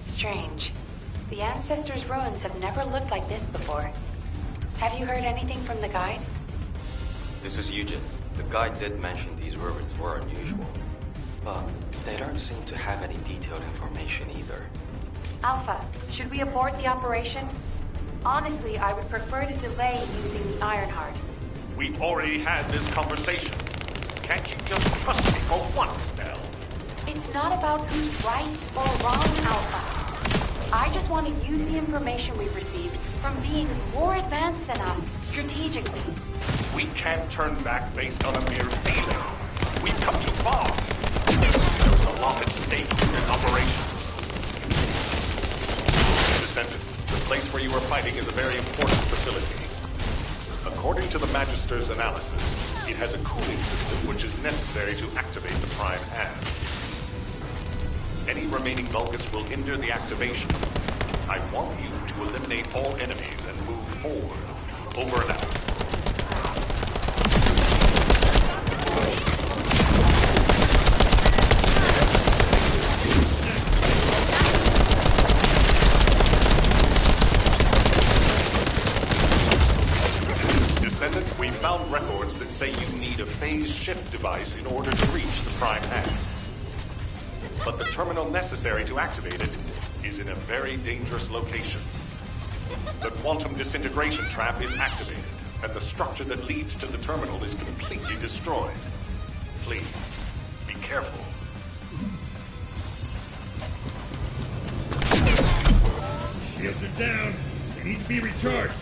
Strange. The Ancestors' ruins have never looked like this before. Have you heard anything from the guide? This is Eugen. The guide did mention these ruins were unusual, but they don't seem to have any detailed information either. Alpha, should we abort the operation? Honestly, I would prefer to delay using the Ironheart. We've already had this conversation. Can't you just trust me for once, Nell? It's not about who's right or wrong, Alpha. I just want to use the information we've received from beings more advanced than us, strategically. We can't turn back based on a mere feeling. We've come too far. There's a lot at stake in this operation. Descendant, the place where you are fighting is a very important facility. According to the Magister's analysis, it has a cooling system which is necessary to activate the Prime Hand. Any remaining Vulgus will hinder the activation. I want you to eliminate all enemies and move forward. Over and out. Descendant, we found records that say you need a phase shift device in order to reach the Prime Hands. But the terminal necessary to activate it is in a very dangerous location. The quantum disintegration trap is activated, and the structure that leads to the terminal is completely destroyed. Please, be careful. Shields are down. They need to be recharged.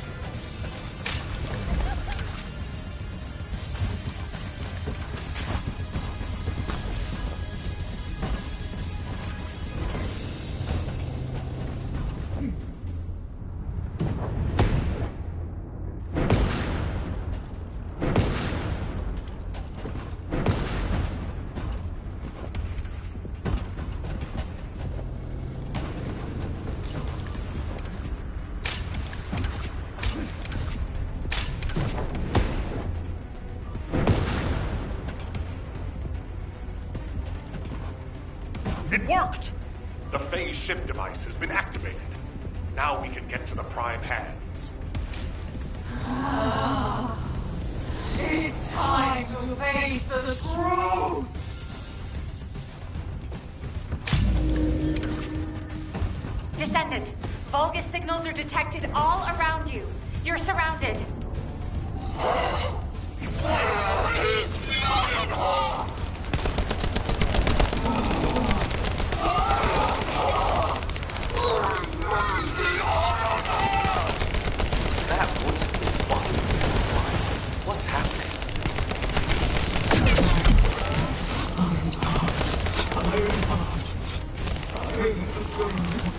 It worked! The phase shift device has been activated. Now we can get to the Prime Hands. It's time to face the truth! Descendant, Vulgus signals are detected all around you. You're surrounded. Where is the Ironheart? That wasn't fun. What's happening? Ironheart. I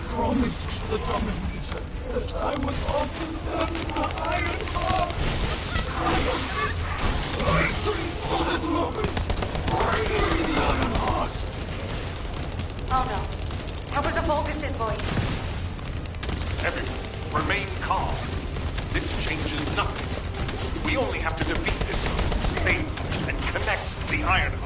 promised the Dominator that I would offer them the Ironheart. I have been waiting for this moment. Bring me the Ironheart. Oh no. That was a Vulgus's voice. Everyone, remain calm. This changes nothing. We only have to defeat this thing and connect the Ironheart.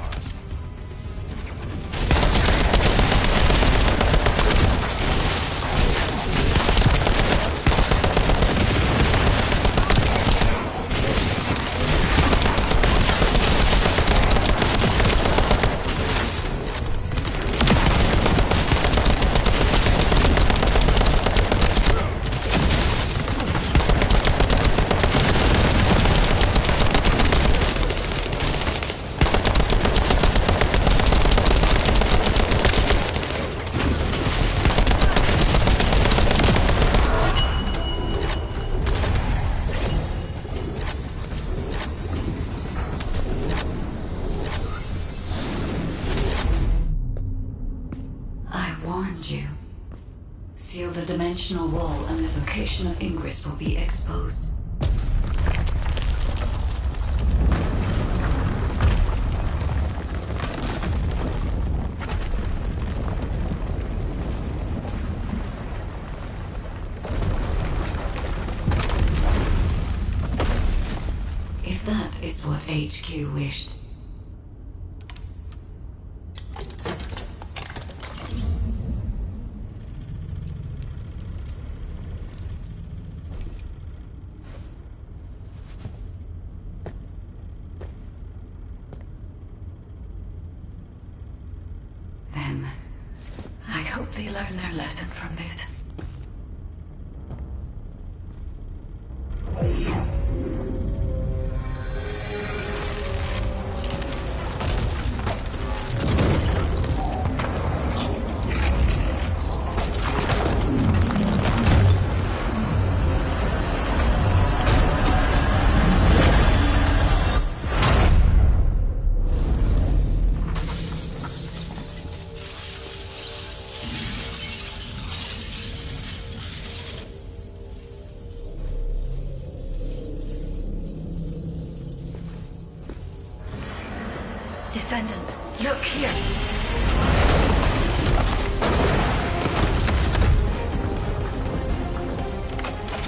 You. Seal the dimensional wall and the location of Ingress will be exposed. If that is what HQ wished. they learn their lesson from this. Descendant, look here!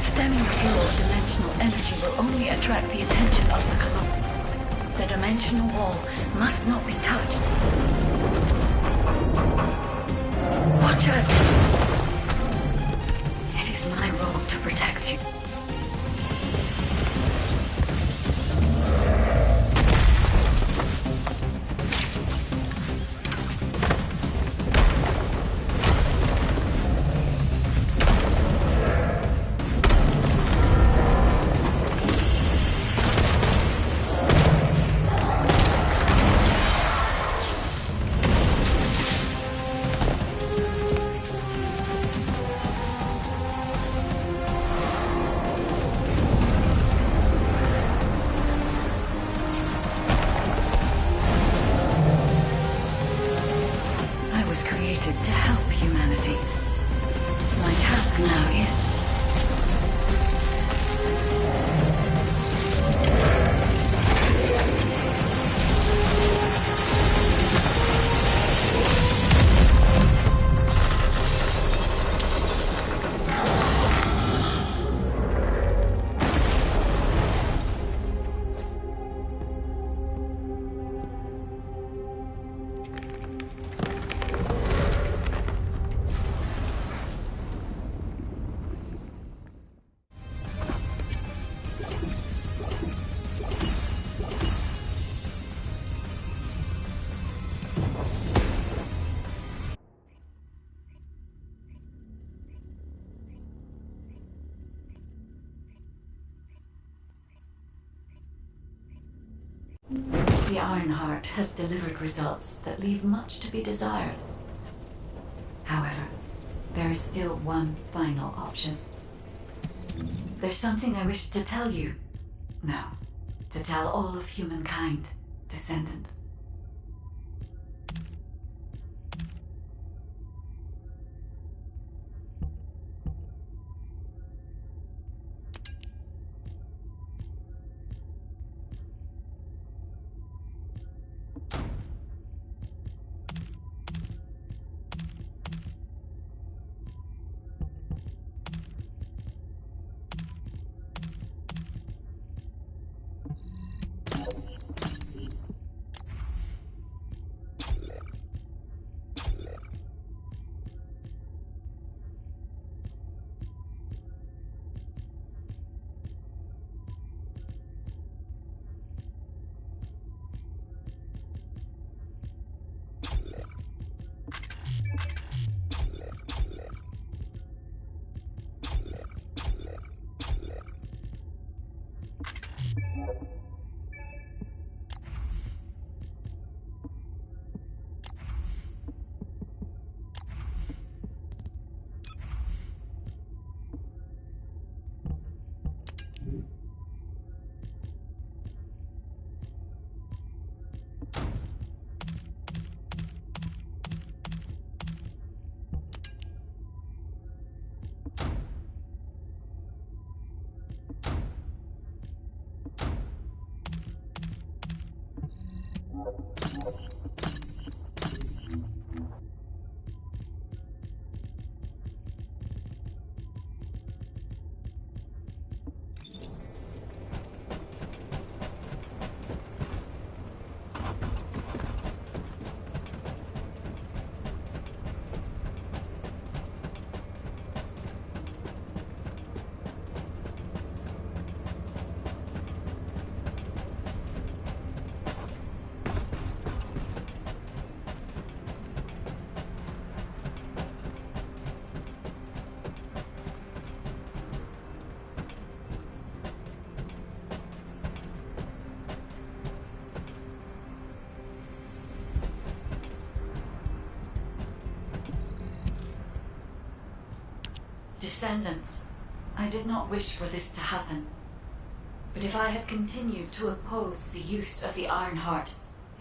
Stemming the flow of dimensional energy will only attract the attention of the Colossus. The dimensional wall must not be touched. Watch out! It is my role to protect you. To help humanity. My task now is... The Ironheart has delivered results that leave much to be desired. However, there is still one final option. There's something I wish to tell you. No, to tell all of humankind, Descendant. Descendants, I did not wish for this to happen. But if I had continued to oppose the use of the Iron Heart,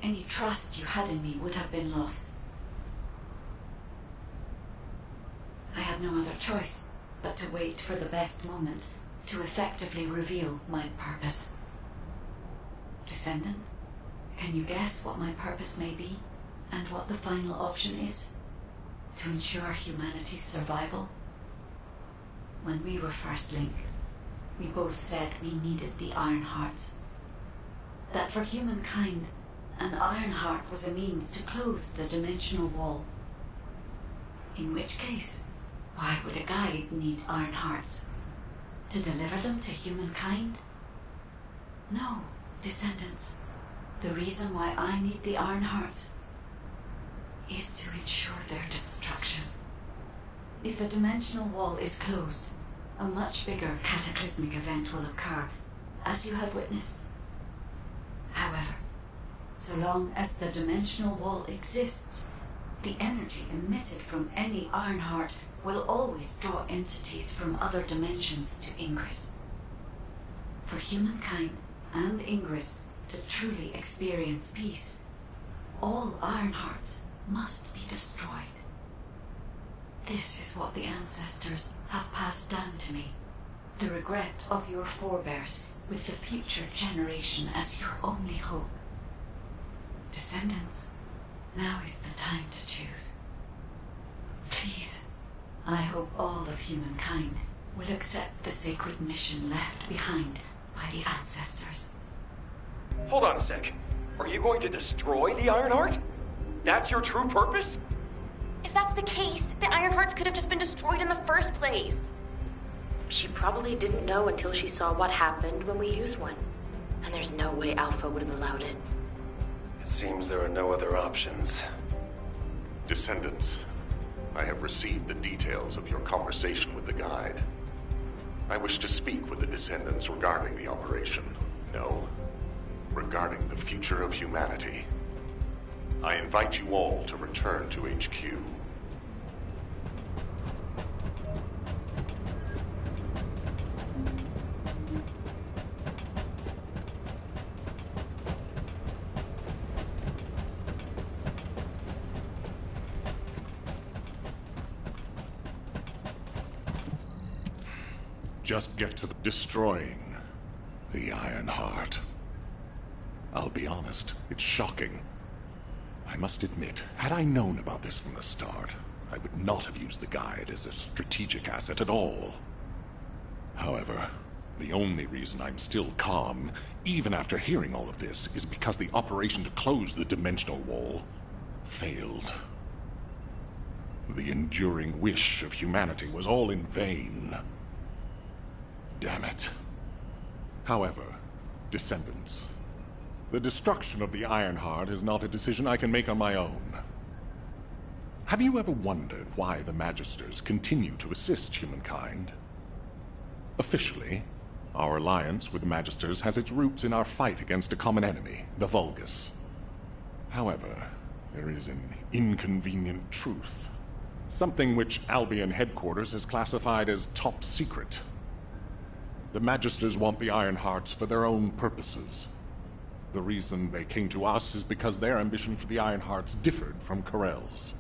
any trust you had in me would have been lost. I had no other choice but to wait for the best moment to effectively reveal my purpose. Descendant, can you guess what my purpose may be, and what the final option is? To ensure humanity's survival? When we were first linked, we both said we needed the Iron Hearts. That for humankind, an Iron Heart was a means to close the dimensional wall. In which case, why would a guide need Iron Hearts? To deliver them to humankind? No, Descendants. The reason why I need the Iron Hearts is to ensure their destruction. If the dimensional wall is closed, a much bigger cataclysmic event will occur, as you have witnessed. However, so long as the dimensional wall exists, the energy emitted from any Iron Heart will always draw entities from other dimensions to Ingress. For humankind and Ingress to truly experience peace, all Iron Hearts must be destroyed. This is what the ancestors have passed down to me. The regret of your forebears with the future generation as your only hope. Descendants, now is the time to choose. Please, I hope all of humankind will accept the sacred mission left behind by the ancestors. Hold on a sec. Are you going to destroy the Iron Heart? That's your true purpose? If that's the case, the Iron Hearts could have just been destroyed in the first place. She probably didn't know until she saw what happened when we used one. And there's no way Alpha would have allowed it. It seems there are no other options. Descendants, I have received the details of your conversation with the guide. I wish to speak with the Descendants regarding the operation. No, regarding the future of humanity. I invite you all to return to HQ. Just get to destroying the Iron Heart. I'll be honest, it's shocking. I must admit, had I known about this from the start, I would not have used the guide as a strategic asset at all. However, the only reason I'm still calm, even after hearing all of this, is because the operation to close the dimensional wall failed. The enduring wish of humanity was all in vain. Damn it. However, Descendants, the destruction of the Iron Heart is not a decision I can make on my own. Have you ever wondered why the Magisters continue to assist humankind? Officially, our alliance with the Magisters has its roots in our fight against a common enemy, the Vulgus. However, there is an inconvenient truth. Something which Albion headquarters has classified as top secret. The Magisters want the Iron Hearts for their own purposes. The reason they came to us is because their ambition for the Iron Hearts differed from Corell's.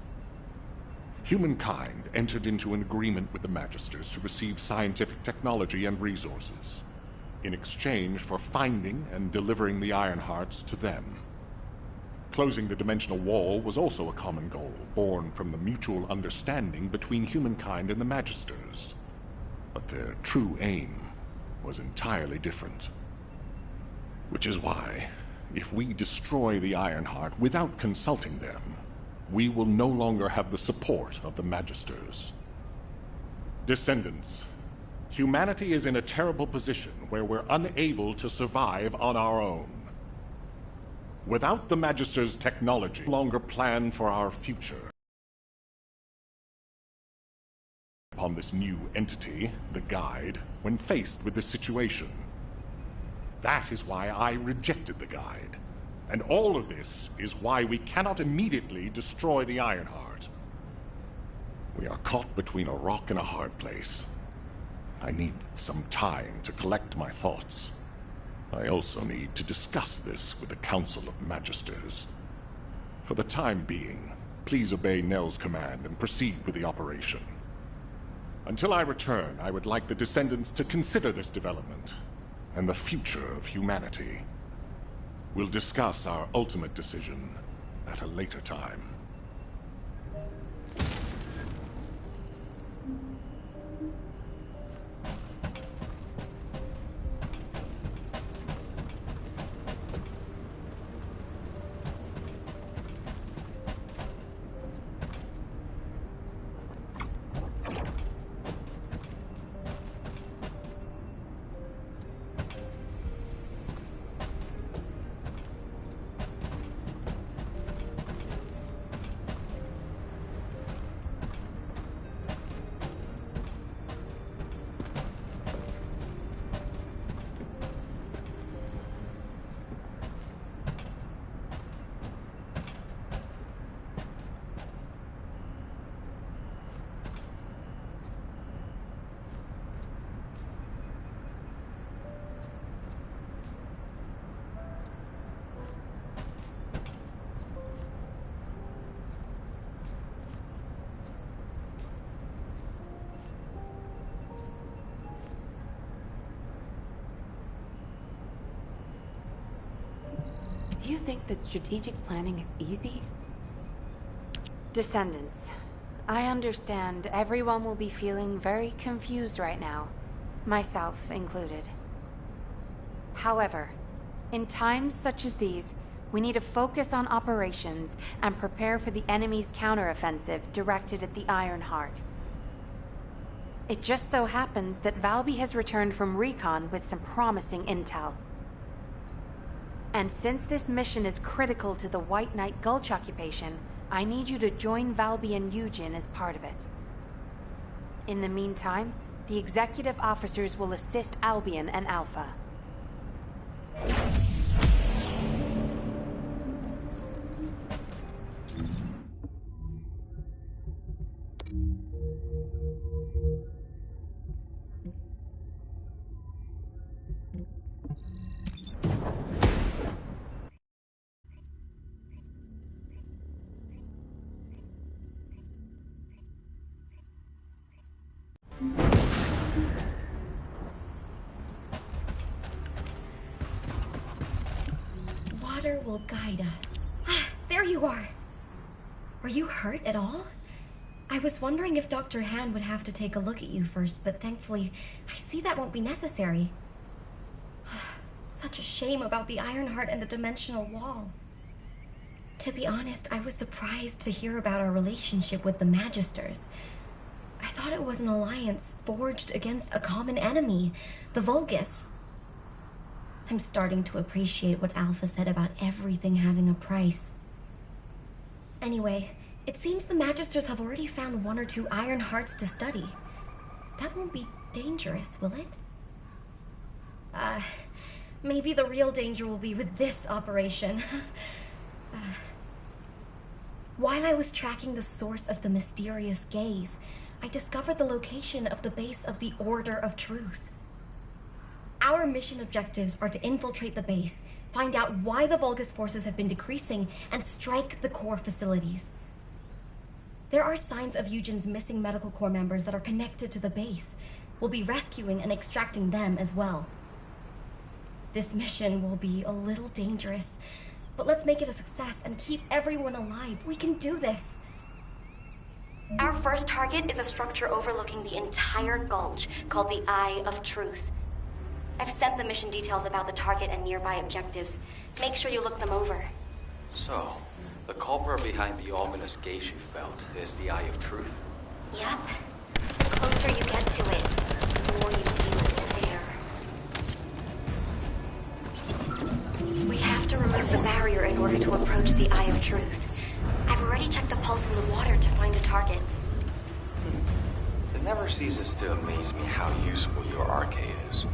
Humankind entered into an agreement with the Magisters to receive scientific technology and resources, in exchange for finding and delivering the Iron Hearts to them. Closing the dimensional wall was also a common goal, born from the mutual understanding between humankind and the Magisters. But their true aim was entirely different. Which is why, if we destroy the Iron Heart without consulting them, we will no longer have the support of the Magisters. Descendants, humanity is in a terrible position where we're unable to survive on our own. Without the Magisters' technology, we no longer plan for our future. Upon this new entity, the Guide, when faced with this situation. That is why I rejected the Guide. And all of this is why we cannot immediately destroy the Iron Heart. We are caught between a rock and a hard place. I need some time to collect my thoughts. I also need to discuss this with the Council of Magisters. For the time being, please obey Nell's command and proceed with the operation. Until I return, I would like the Descendants to consider this development and the future of humanity. We'll discuss our ultimate decision at a later time. Do you think that strategic planning is easy? Descendants, I understand everyone will be feeling very confused right now, myself included. However, in times such as these, we need to focus on operations and prepare for the enemy's counteroffensive directed at the Ironheart. It just so happens that Valby has returned from recon with some promising intel. And since this mission is critical to the White Knight Gulch occupation, I need you to join Valby and Eugen as part of it. In the meantime, the executive officers will assist Albion and Alpha. Water will guide us. Ah, there you are! Were you hurt at all? I was wondering if Dr. Han would have to take a look at you first, but thankfully, I see that won't be necessary. Such a shame about the Ironheart and the Dimensional Wall. To be honest, I was surprised to hear about our relationship with the Magisters. I thought it was an alliance forged against a common enemy, the Vulgus. I'm starting to appreciate what Alpha said about everything having a price. Anyway, it seems the Magisters have already found 1 or 2 Ironhearts to study. That won't be dangerous, will it? Maybe the real danger will be with this operation. While I was tracking the source of the mysterious gaze, I discovered the location of the base of the Order of Truth. Our mission objectives are to infiltrate the base, find out why the Vulgus forces have been decreasing, and strike the core facilities. There are signs of Eugen's missing medical corps members that are connected to the base. We'll be rescuing and extracting them as well. This mission will be a little dangerous, but let's make it a success and keep everyone alive. We can do this. Our first target is a structure overlooking the entire gulch called the Eye of Truth. I've sent the mission details about the target and nearby objectives. Make sure you look them over. So, the culprit behind the ominous gaze you felt is the Eye of Truth? Yep. The closer you get to it, the more you feel its stare. We have to remove the barrier in order to approach the Eye of Truth. I've already checked the pulse in the water to find the targets. It never ceases to amaze me how useful your arcade is.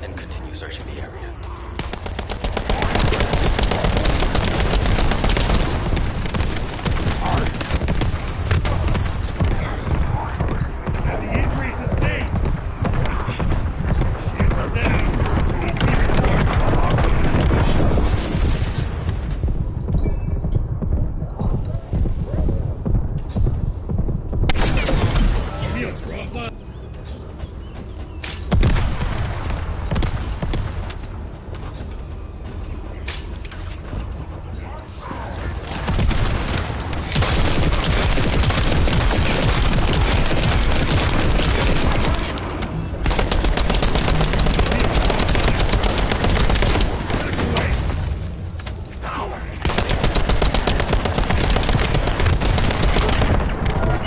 and continue searching the area. Have the injury sustained. Shields are down. We need to be recharged. Shields are offline.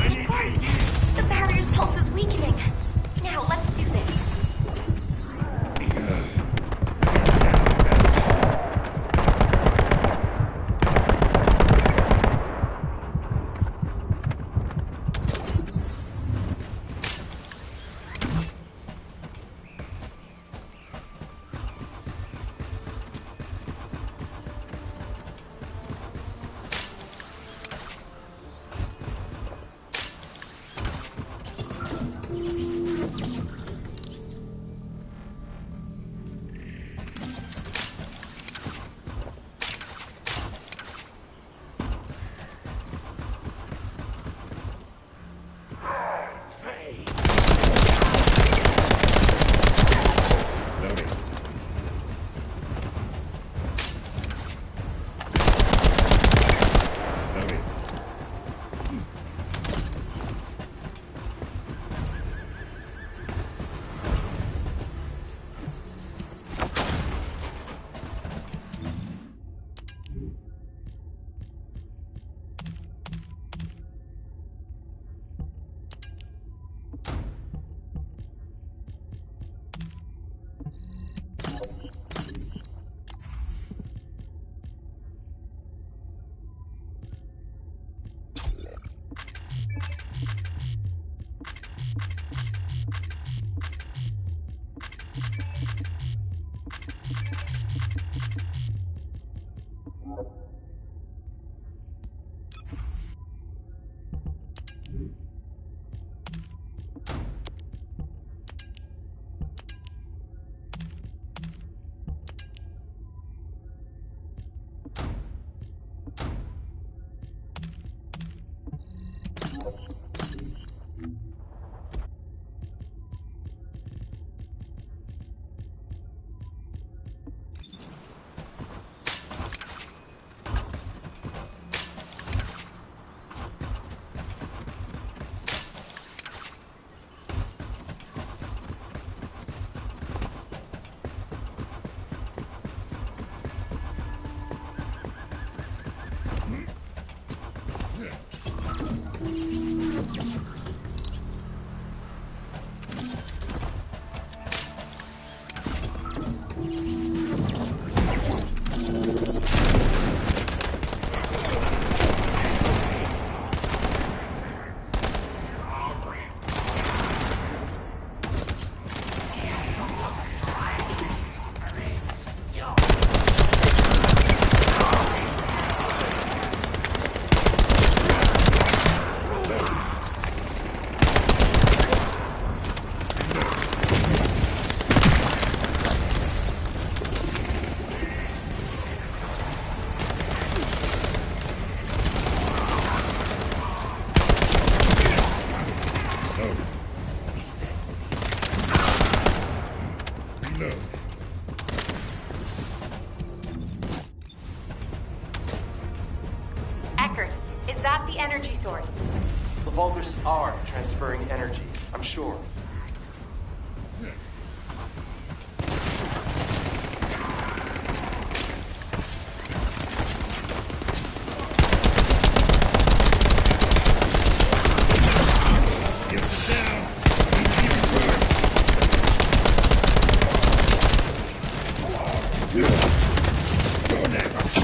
It worked! The barrier's pulse is weakening. Now, let's do this. Loading. Loading. Reload. Eckert, is that the energy source? The Vulgars are transferring energy, I'm sure. Shields are down. We need to be recharged. Go next.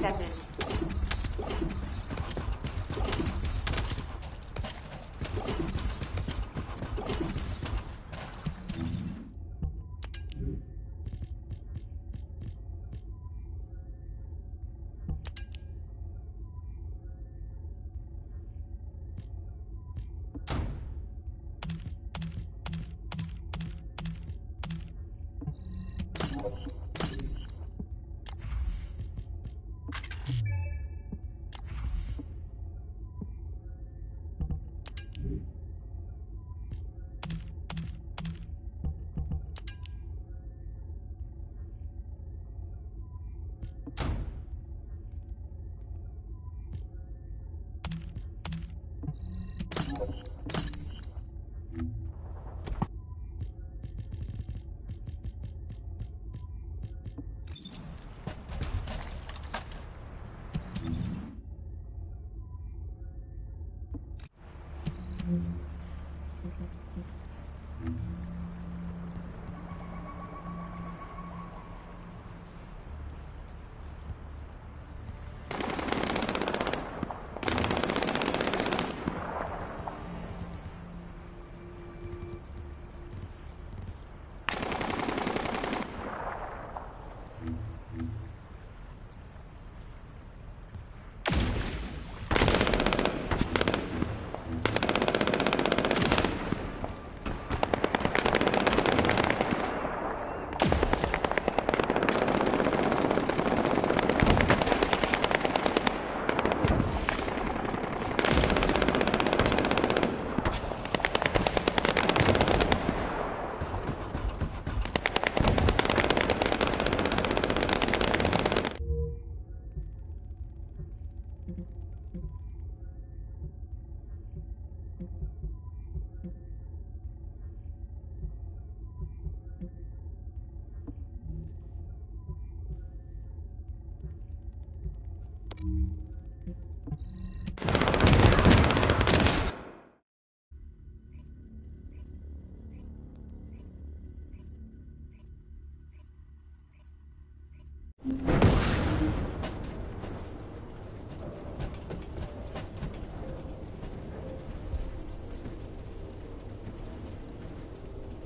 Descendant.